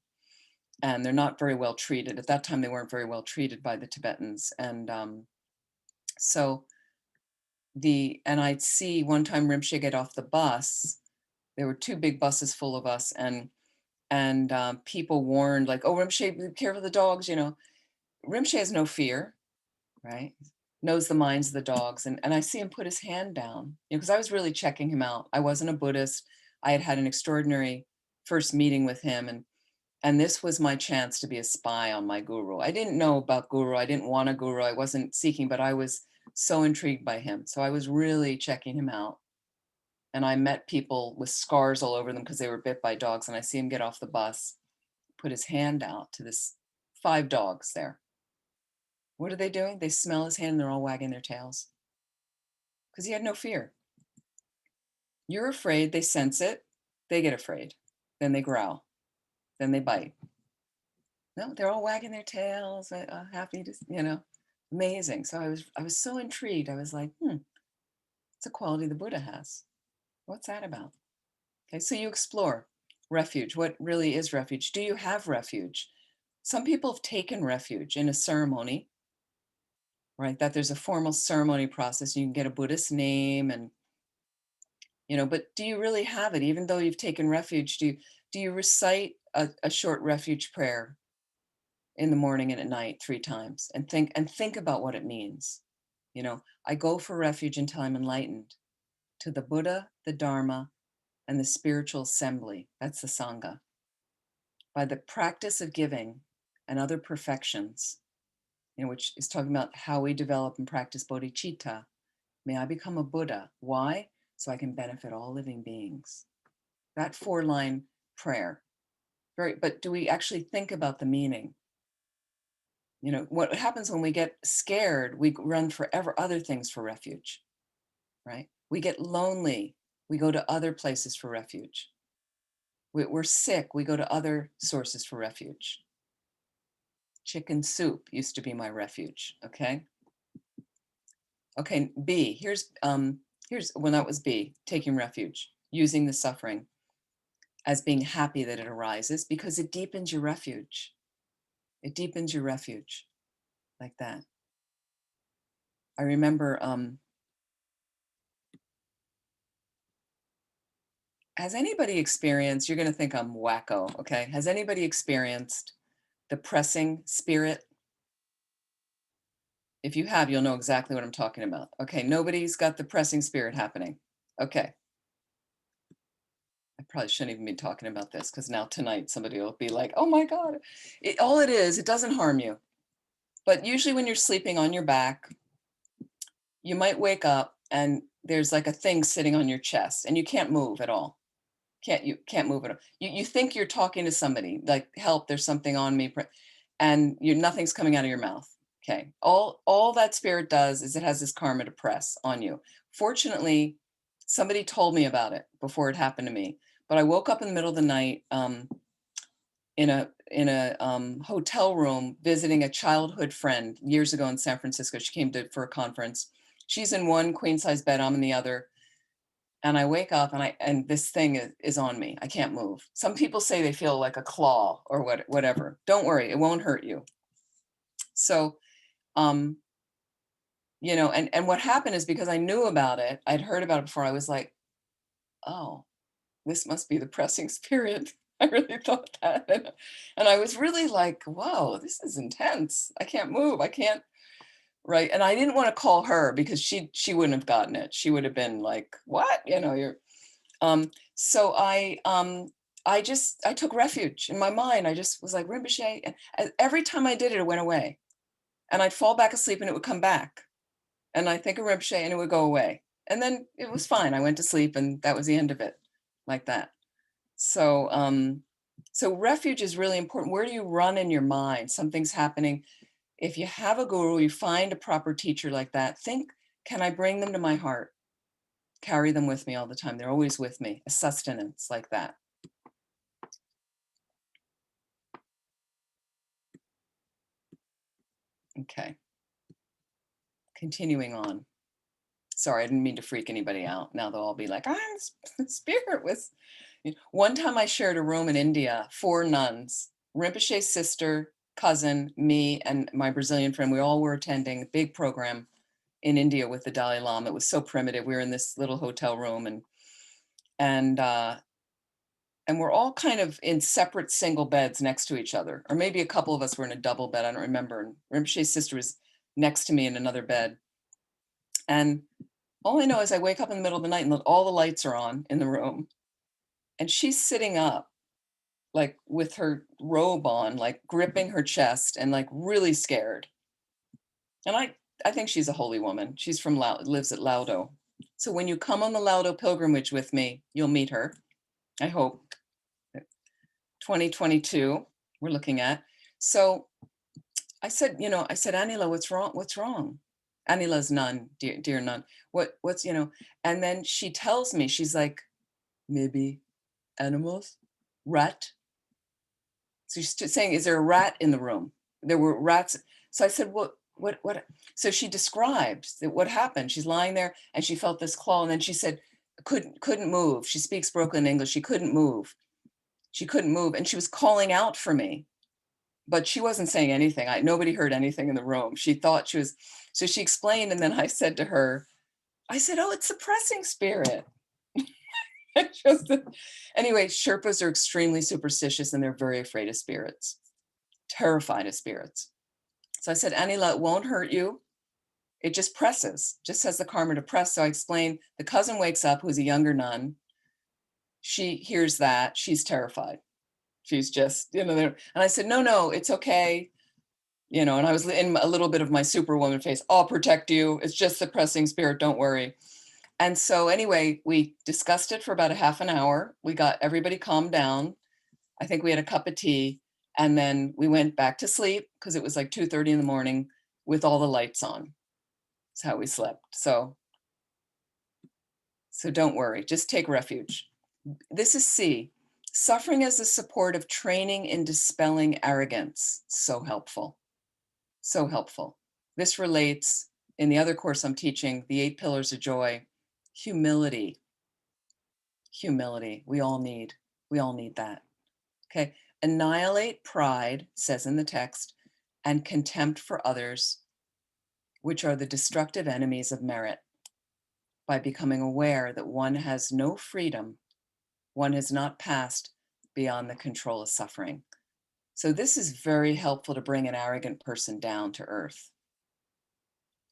and they're not very well treated. At that time, they weren't very well treated by the Tibetans, and so I'd see one time Rinpoche get off the bus. There were two big buses full of us, and people warned like, "Oh, Rinpoche, be careful of the dogs." You know, Rinpoche has no fear, right? Knows the minds of the dogs. And I see him put his hand down, you know, because I was really checking him out. I wasn't a Buddhist. I had had an extraordinary first meeting with him. And this was my chance to be a spy on my guru. I didn't know about guru. I didn't want a guru. I wasn't seeking, but I was so intrigued by him. So I was really checking him out. And I met people with scars all over them because they were bit by dogs. And I see him get off the bus, put his hand out to this 5 dogs there. What are they doing? They smell his hand and they're all wagging their tails because he had no fear. You're afraid, they sense it, they get afraid. Then they growl, then they bite. No, they're all wagging their tails, happy to, you know, amazing. So I was so intrigued. I was like, it's a quality the Buddha has. What's that about? Okay, so you explore refuge. What really is refuge? Do you have refuge? Some people have taken refuge in a ceremony, right? That there's a formal ceremony process. You can get a Buddhist name and, but do you really have it? Even though you've taken refuge, do you recite a short refuge prayer in the morning and at night 3 times, and think about what it means? I go for refuge until I'm enlightened to the Buddha, the Dharma, and the spiritual assembly. That's the Sangha. By the practice of giving and other perfections, which is talking about how we develop and practice bodhicitta, may I become a Buddha. Why? So I can benefit all living beings. That 4-line prayer. But do we actually think about the meaning? What happens when we get scared, we run for other things for refuge, right? We get lonely, we go to other places for refuge. We're sick, we go to other sources for refuge. Chicken soup used to be my refuge. Okay. B. Here's when that was B, taking refuge, using the suffering as being happy that it arises, because it deepens your refuge. It deepens your refuge like that. I remember, has anybody experienced, you're going to think I'm wacko, okay? Has anybody experienced the pressing spirit? If you have, you'll know exactly what I'm talking about. Okay, nobody's got the pressing spirit happening. Okay. I probably shouldn't even be talking about this, because now tonight somebody will be like, oh my God. All it is, it doesn't harm you. But usually when you're sleeping on your back, you might wake up and there's like a thing sitting on your chest and you can't move at all. You can't move at all. You think you're talking to somebody, like, help, there's something on me, and nothing's coming out of your mouth. Okay. All that spirit does is it has this karma to press on you. Fortunately, somebody told me about it before it happened to me. But I woke up in the middle of the night, in a hotel room, visiting a childhood friend years ago in San Francisco. She came for a conference. She's in one queen size bed, I'm in the other. And I wake up and this thing is on me. I can't move. Some people say they feel like a claw or whatever. Don't worry, it won't hurt you. So, and what happened is, because I knew about it, I'd heard about it before, I was like, oh, this must be the pressing spirit. I really thought that. And I was really like, whoa, this is intense. I can't move. I can't. Right. And I didn't want to call her, because she wouldn't have gotten it. She would have been like, what? So I took refuge in my mind. I just was like, Rinpoche. And every time I did it, it went away. And I'd fall back asleep and it would come back. And I think of Rinpoche and it would go away. And then it was fine. I went to sleep and that was the end of it, like that. So, so refuge is really important. Where do you run in your mind? Something's happening. If you have a guru, you find a proper teacher like that, think, can I bring them to my heart? Carry them with me all the time. They're always with me. A sustenance like that. Okay. Continuing on. Sorry, I didn't mean to freak anybody out. Now they'll all be like, I'm spirit with. One time I shared a room in India, 4 nuns, Rinpoche's sister, cousin, me, and my Brazilian friend. We all were attending a big program in India with the Dalai Lama. It was so primitive. We were in this little hotel room, and we're all kind of in separate single beds next to each other, or maybe a couple of us were in a double bed. I don't remember. And Rinpoche's sister was next to me in another bed. And all I know is I wake up in the middle of the night and all the lights are on in the room. And she's sitting up, like with her robe on, like gripping her chest and like really scared. And I think she's a holy woman. She's from lives at Laudo. So when you come on the Laudo pilgrimage with me, you'll meet her. I hope. 2022, we're looking at. So I said, Anila, what's wrong? What's wrong? Anila's nun, dear nun. What's, and then she tells me, she's like, maybe animals, rat. So she's saying, is there a rat in the room? There were rats. So I said, what? So she described what happened. She's lying there and she felt this claw. And then she said, couldn't move. She speaks broken English. She couldn't move. And she was calling out for me, but she wasn't saying anything. Nobody heard anything in the room. She thought she was, so she explained. And then I said to her, oh, it's suppressing spirit. Just, anyway, Sherpas are extremely superstitious and they're very afraid of spirits, terrified of spirits. So I said, Anila, it won't hurt you. It just presses, just has the karma to press. So I explained the cousin wakes up, who's a younger nun. She hears that. She's terrified. She's just, and I said, no, it's okay. And I was in a little bit of my superwoman face. I'll protect you. It's just the pressing spirit. Don't worry. And so anyway, we discussed it for about a half an hour. We got everybody calmed down. I think we had a cup of tea, and then we went back to sleep because it was like 2:30 in the morning with all the lights on. That's how we slept. So don't worry, just take refuge. This is C. Suffering as a support of training in dispelling arrogance. So helpful. So helpful. This relates in the other course I'm teaching, the 8 pillars of joy, humility. Humility. We all need that. Okay. Annihilate pride, says in the text, and contempt for others, which are the destructive enemies of merit, by becoming aware that one has no freedom, one has not passed beyond the control of suffering. So this is very helpful to bring an arrogant person down to earth,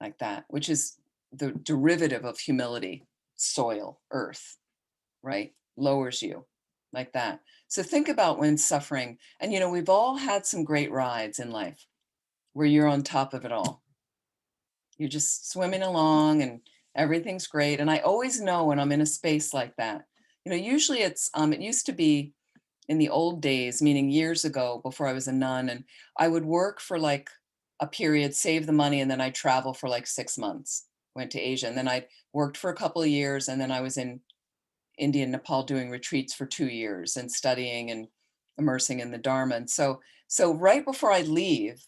like that, which is the derivative of humility, soil, earth, right? Lowers you like that. So think about when suffering, and we've all had some great rides in life where you're on top of it all. You're just swimming along and everything's great. And I always know when I'm in a space like that, usually it used to be in the old days, meaning years ago before I was a nun, and I would work for like a period, save the money, and then I'd travel for like 6 months, went to Asia, and then I worked for a couple of years, and then I was in India and Nepal doing retreats for 2 years and studying and immersing in the Dharma. And so right before I leave,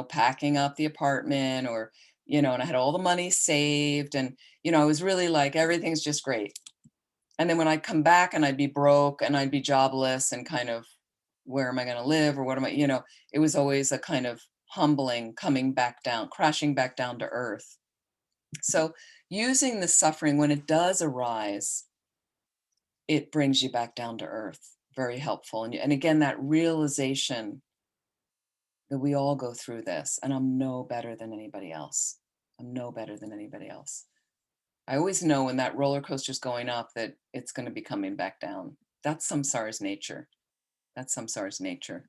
packing up the apartment or, and I had all the money saved and, I was really like, everything's just great. And then when I'd come back and I'd be broke and I'd be jobless and kind of, where am I going to live or what am I, it was always a kind of humbling, coming back down, crashing back down to earth. So using the suffering when it does arise, it brings you back down to earth. Very helpful. And again, that realization that we all go through this and I'm no better than anybody else. I'm no better than anybody else. I always know when that roller coaster's going up that it's going to be coming back down. That's samsara's nature. That's samsara's nature.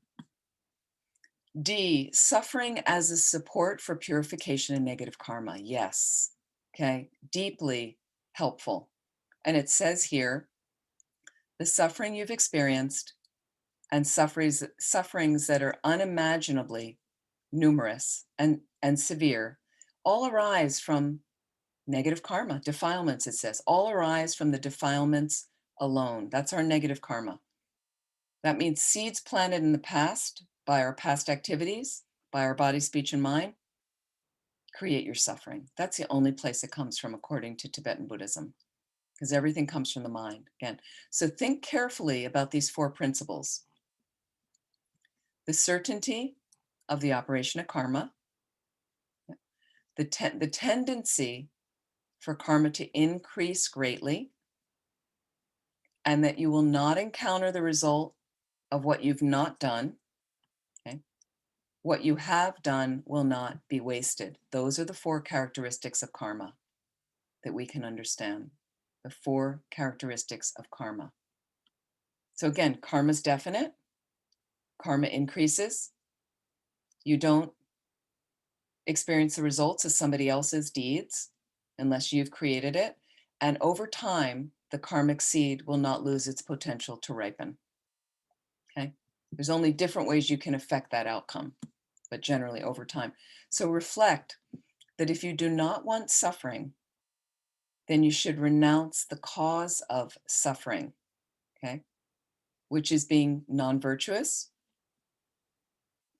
D, suffering as a support for purification and negative karma. Yes. Okay. Deeply helpful. And it says here, the suffering you've experienced and sufferings that are unimaginably numerous and severe all arise from negative karma, defilements, it says, all arise from the defilements alone. That's our negative karma. That means seeds planted in the past by our past activities, by our body, speech, and mind, create your suffering. That's the only place it comes from, according to Tibetan Buddhism, because everything comes from the mind. Again, so think carefully about these 4 principles. The certainty of the operation of karma, the tendency for karma to increase greatly, and that you will not encounter the result of what you've not done. Okay? What you have done will not be wasted. Those are the 4 characteristics of karma that we can understand. The 4 characteristics of karma. So again, karma is definite. Karma increases. You don't experience the results of somebody else's deeds unless you've created it. And over time, the karmic seed will not lose its potential to ripen. Okay? There's only different ways you can affect that outcome, but generally over time. So reflect that if you do not want suffering, then you should renounce the cause of suffering, okay? Which is being non-virtuous.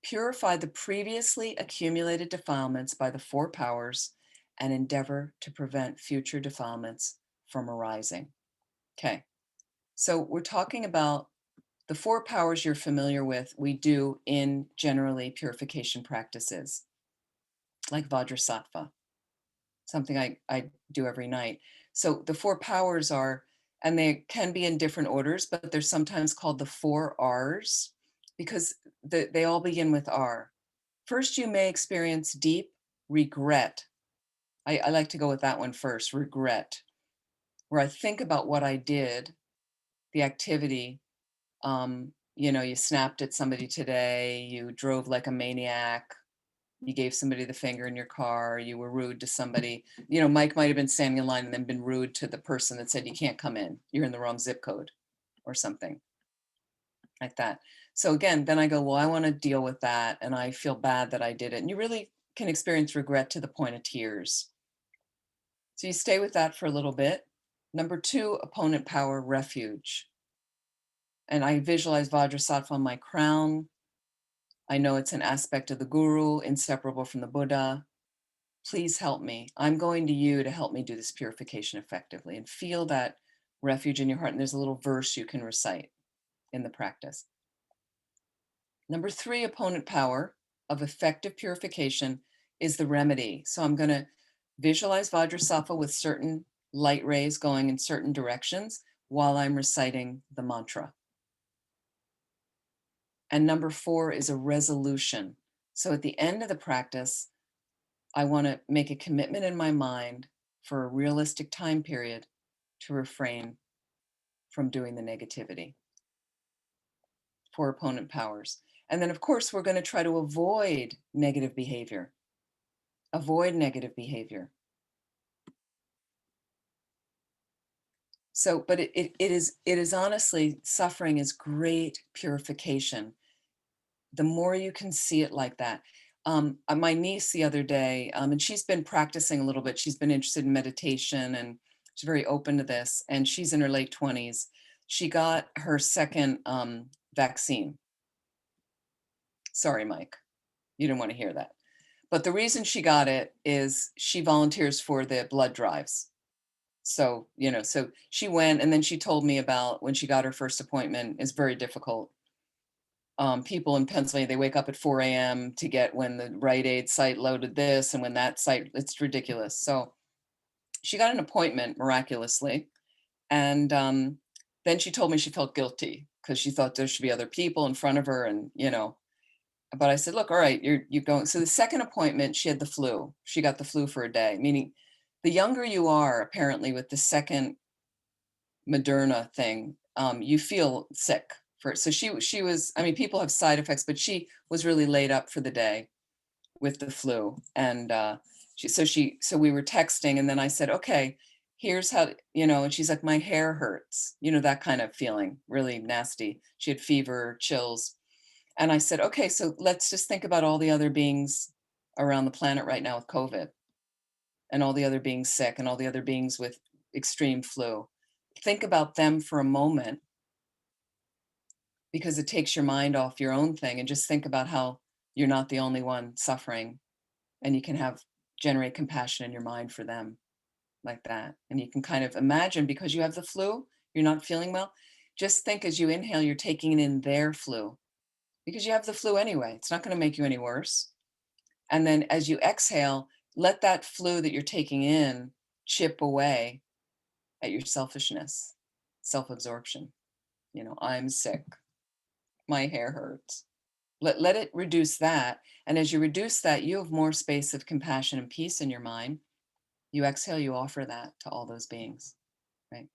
Purify the previously accumulated defilements by the 4 powers and endeavor to prevent future defilements from arising. Okay, so we're talking about the 4 powers you're familiar with, we do in generally purification practices, like Vajrasattva, something I do every night. So the 4 powers are and they can be in different orders, but they're sometimes called the 4 R's because they all begin with R. First, you may experience deep regret. I like to go with that one first, regret, where I think about what I did, the activity. You snapped at somebody today, you drove like a maniac, you gave somebody the finger in your car, you were rude to somebody. Mike might have been standing in line and then been rude to the person that said, you can't come in, you're in the wrong zip code or something like that. So again, then I go, well, I want to deal with that. And I feel bad that I did it. And you really can experience regret to the point of tears. So you stay with that for a little bit. Number 2, opponent power, refuge. And I visualize Vajrasattva on my crown. I know it's an aspect of the guru, inseparable from the Buddha. Please help me. I'm going to you to help me do this purification effectively, and feel that refuge in your heart. And there's a little verse you can recite in the practice. Number 3, opponent power of effective purification is the remedy. So I'm going to visualize Vajrasattva with certain light rays going in certain directions while I'm reciting the mantra. And number 4 is a resolution. So at the end of the practice, I want to make a commitment in my mind for a realistic time period to refrain from doing the negativity. 4 opponent powers. And then, of course, we're going to try to avoid negative behavior. Avoid negative behavior. So, but it is honestly, suffering is great purification. The more you can see it like that. My niece the other day, and she's been practicing a little bit. She's been interested in meditation and she's very open to this. And she's in her late 20s. She got her second vaccine. Sorry, Mike, you didn't want to hear that. But the reason she got it is she volunteers for the blood drives. So, so she went, and then she told me about when she got her first appointment. It's very difficult. People in Pennsylvania, they wake up at 4 a.m. to get when the Rite Aid site loaded this and when that site, it's ridiculous. So she got an appointment miraculously. And then she told me she felt guilty because she thought there should be other people in front of her. And, but I said, look, all right, you're going. So the second appointment, she had the flu. She got the flu for a day, meaning the younger you are, apparently, with the second Moderna thing, you feel sick. So she was, I mean, people have side effects, but she was really laid up for the day with the flu. And so we were texting, and then I said, okay, here's how, and she's like, my hair hurts, that kind of feeling, really nasty. She had fever, chills. And I said, okay, so let's just think about all the other beings around the planet right now with COVID, and all the other beings sick, and all the other beings with extreme flu. Think about them for a moment, because it takes your mind off your own thing, and just think about how you're not the only one suffering, and you can generate compassion in your mind for them like that. And you can kind of imagine, because you have the flu, you're not feeling well, just think as you inhale, you're taking in their flu, because you have the flu anyway. It's not going to make you any worse. And then as you exhale, let that flu that you're taking in chip away at your selfishness, self-absorption. I'm sick, my hair hurts. Let it reduce that. And as you reduce that, you have more space of compassion and peace in your mind. You exhale, you offer that to all those beings, right?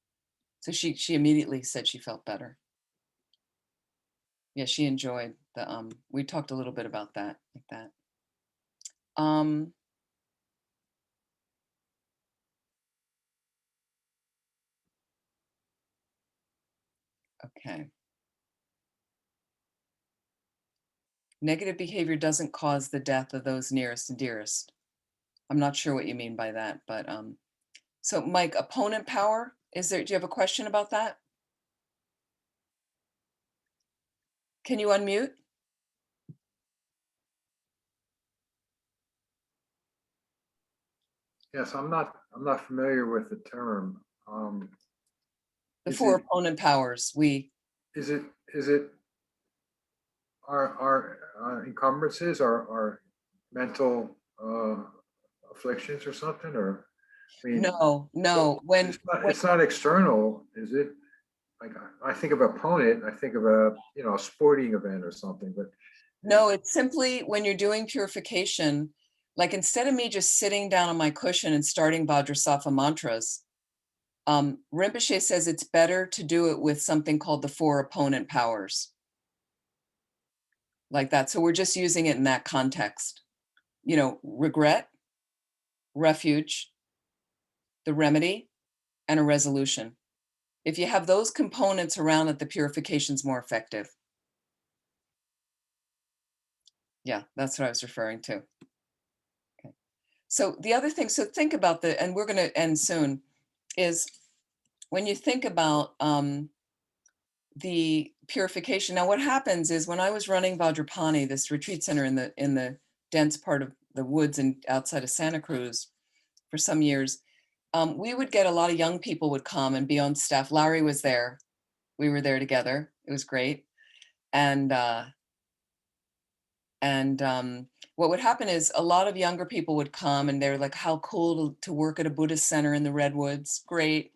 So she immediately said she felt better. Yeah, she enjoyed we talked a little bit about that, like that. Okay. Negative behavior doesn't cause the death of those nearest and dearest. I'm not sure what you mean by that, but so Mike, opponent power, do you have a question about that? Can you unmute? Yes, I'm not familiar with the term. The Is 4 it opponent powers, is it our encumbrances, our mental afflictions or something, or I mean, No, no. When it's not external, is it? Like I think of a opponent, I think of a a sporting event or something, but no, it's simply when you're doing purification, like instead of me just sitting down on my cushion and starting Vajrasattva mantras, Rinpoche says it's better to do it with something called the four opponent powers, like that. So we're just using it in that context. Regret, refuge, the remedy, and a resolution. If you have those components around it, the purification's more effective. Yeah, that's what I was referring to. Okay. So the other thing, so think about and we're going to end soon, is when you think about the purification. Now, what happens is when I was running Vajrapani, this retreat center in the dense part of the woods and outside of Santa Cruz for some years, we would get a lot of young people would come and be on staff. Larry was there. We were there together. It was great. And what would happen is a lot of younger people would come and they're like, how cool to work at a Buddhist center in the Redwoods. Great.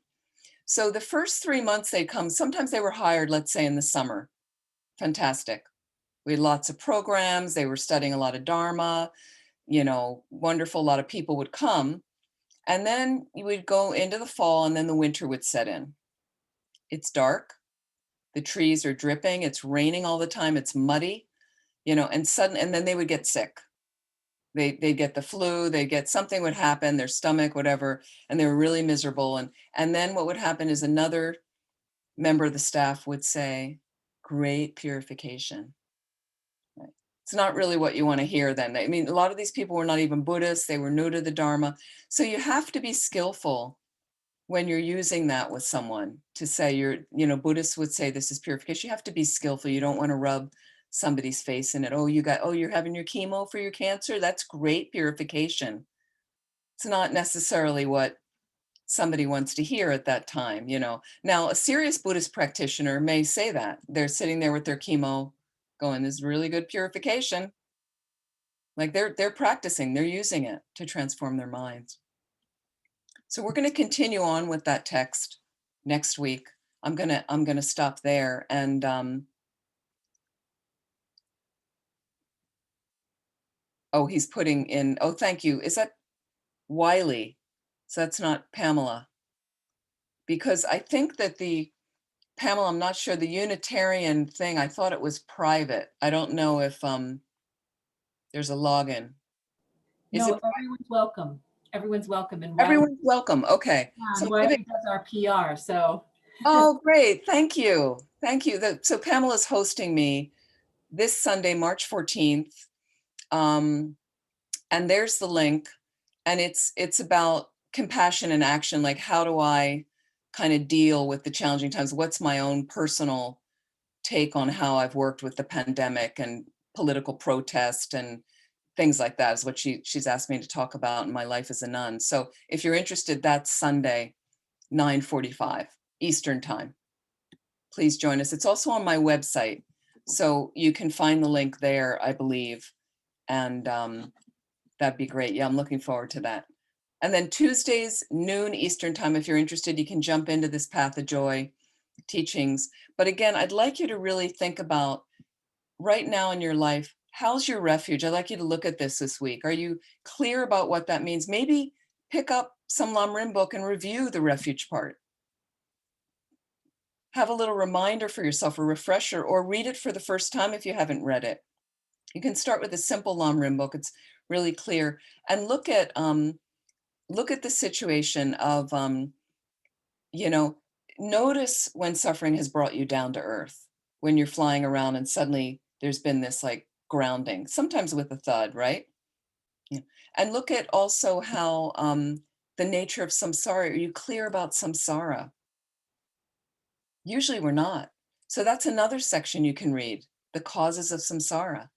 So the first 3 months they come, sometimes they were hired, let's say in the summer. Fantastic. We had lots of programs. They were studying a lot of Dharma, wonderful. A lot of people would come. And then you would go into the fall and then the winter would set in. It's dark. The trees are dripping. It's raining all the time. It's muddy, and then they would get sick. They'd get the flu, they'd get something would happen, their stomach, whatever, and they were really miserable. And then what would happen is another member of the staff would say, great purification. Right. It's not really what you want to hear then. I mean, a lot of these people were not even Buddhists, they were new to the Dharma. So you have to be skillful when you're using that with someone to say Buddhists would say this is purification. You have to be skillful. You don't want to rub somebody's face in it. You're having your chemo for your cancer. That's great purification. It's not necessarily what somebody wants to hear at that time. Now a serious Buddhist practitioner may say that. They're sitting there with their chemo going, this is really good purification. Like they're practicing, they're using it to transform their minds. So we're going to continue on with that text next week. I'm gonna stop there. And he's putting in, thank you. Is that Wiley? So that's not Pamela. Because I think that Pamela, I'm not sure, the Unitarian thing, I thought it was private. I don't know if there's a login. No, everyone's welcome. Everyone's welcome. And everyone's welcome. Okay. So Wiley does our PR. So. Oh, great. Thank you. Thank you. So Pamela's hosting me this Sunday, March 14th. And there's the link. And it's about compassion and action. Like, how do I kind of deal with the challenging times? What's my own personal take on how I've worked with the pandemic and political protest and things like that is what she's asked me to talk about in my life as a nun. So if you're interested, that's Sunday, 9:45 Eastern time. Please join us. It's also on my website, so you can find the link there, I believe. And that'd be great. Yeah, I'm looking forward to that. And then Tuesdays, noon Eastern time, if you're interested, you can jump into this Path of Joy teachings. But again, I'd like you to really think about right now in your life, how's your refuge? I'd like you to look at this week. Are you clear about what that means? Maybe pick up some Lam book and review the refuge part. Have a little reminder for yourself, a refresher, or read it for the first time if you haven't read it. You can start with a simple Lam book. It's really clear. And look at the situation of, notice when suffering has brought you down to earth, when you're flying around and suddenly there's been this like grounding, sometimes with a thud, right? Yeah. And look at also how the nature of samsara, are you clear about samsara? Usually we're not. So that's another section you can read, the causes of samsara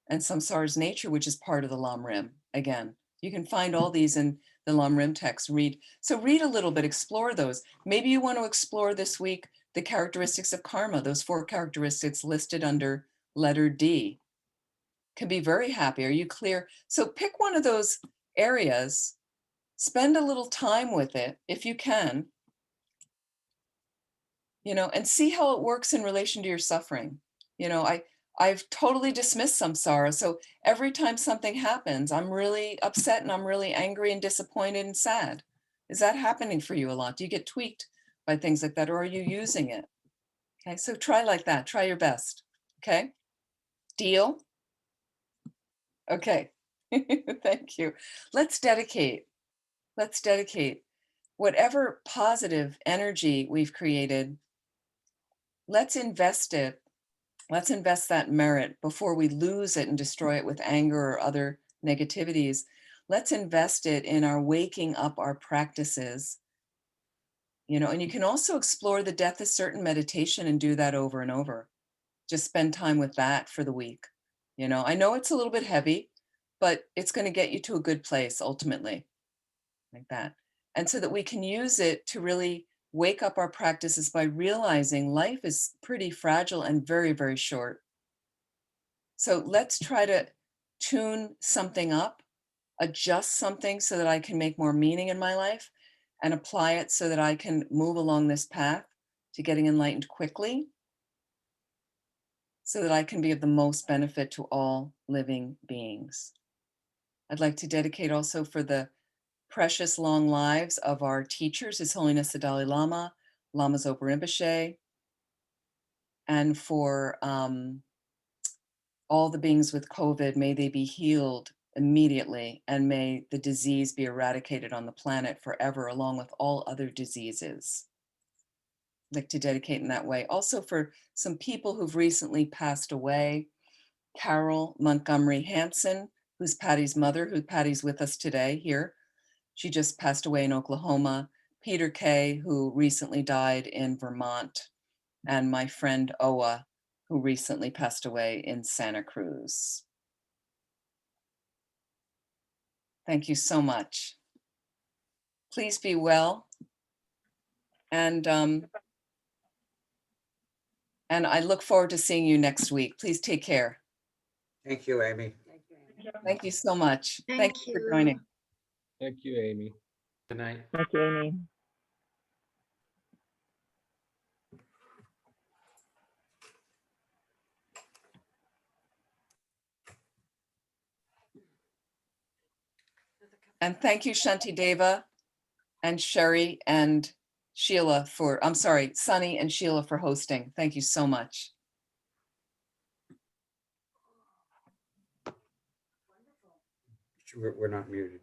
and samsara's nature, which is part of the Lam Rim. Again, you can find all these in the Lam Rim text. Read a little bit, explore those. Maybe you want to explore this week the characteristics of karma, those 4 characteristics listed under letter D. Can be very happy. Are you clear? So pick one of those areas spend a little time with it if you can, and see how it works in relation to your suffering. I've totally dismissed samsara. So every time something happens, I'm really upset and I'm really angry and disappointed and sad. Is that happening for you a lot? Do you get tweaked by things like that, or are you using it? Okay, so try like that. Try your best. Okay, deal? Okay, thank you. Let's dedicate whatever positive energy we've created. Let's invest it. Let's invest that merit before we lose it and destroy it with anger or other negativities. Let's invest it in our waking up our practices. And you can also explore the death is certain meditation and do that over and over. Just spend time with that for the week. I know it's a little bit heavy, but it's going to get you to a good place ultimately, like that. And so that we can use it to really wake up our practices by realizing life is pretty fragile and very, very short. So let's try to tune something up, adjust something so that I can make more meaning in my life and apply it so that I can move along this path to getting enlightened quickly, so that I can be of the most benefit to all living beings. I'd like to dedicate also for the precious long lives of our teachers, His Holiness the Dalai Lama, Lama Zopa Rinpoche, and for all the beings with COVID, may they be healed immediately, and may the disease be eradicated on the planet forever, along with all other diseases. I'd like to dedicate in that way. Also for some people who've recently passed away, Carol Montgomery Hanson, who's Patty's mother, who Patty's with us today here. She just passed away in Oklahoma. Peter Kay, who recently died in Vermont, and my friend Oa, who recently passed away in Santa Cruz. Thank you so much. Please be well. And I look forward to seeing you next week. Please take care. Thank you, Amy. Thank you so much. Thank Thank you for you. joining. Thank you, Amy. Good night. Thank you, Amy. And thank you, Shanti Deva and Sherry and Sheila for, I'm sorry, Sunny and Sheila for hosting. Thank you so much. We're not muted.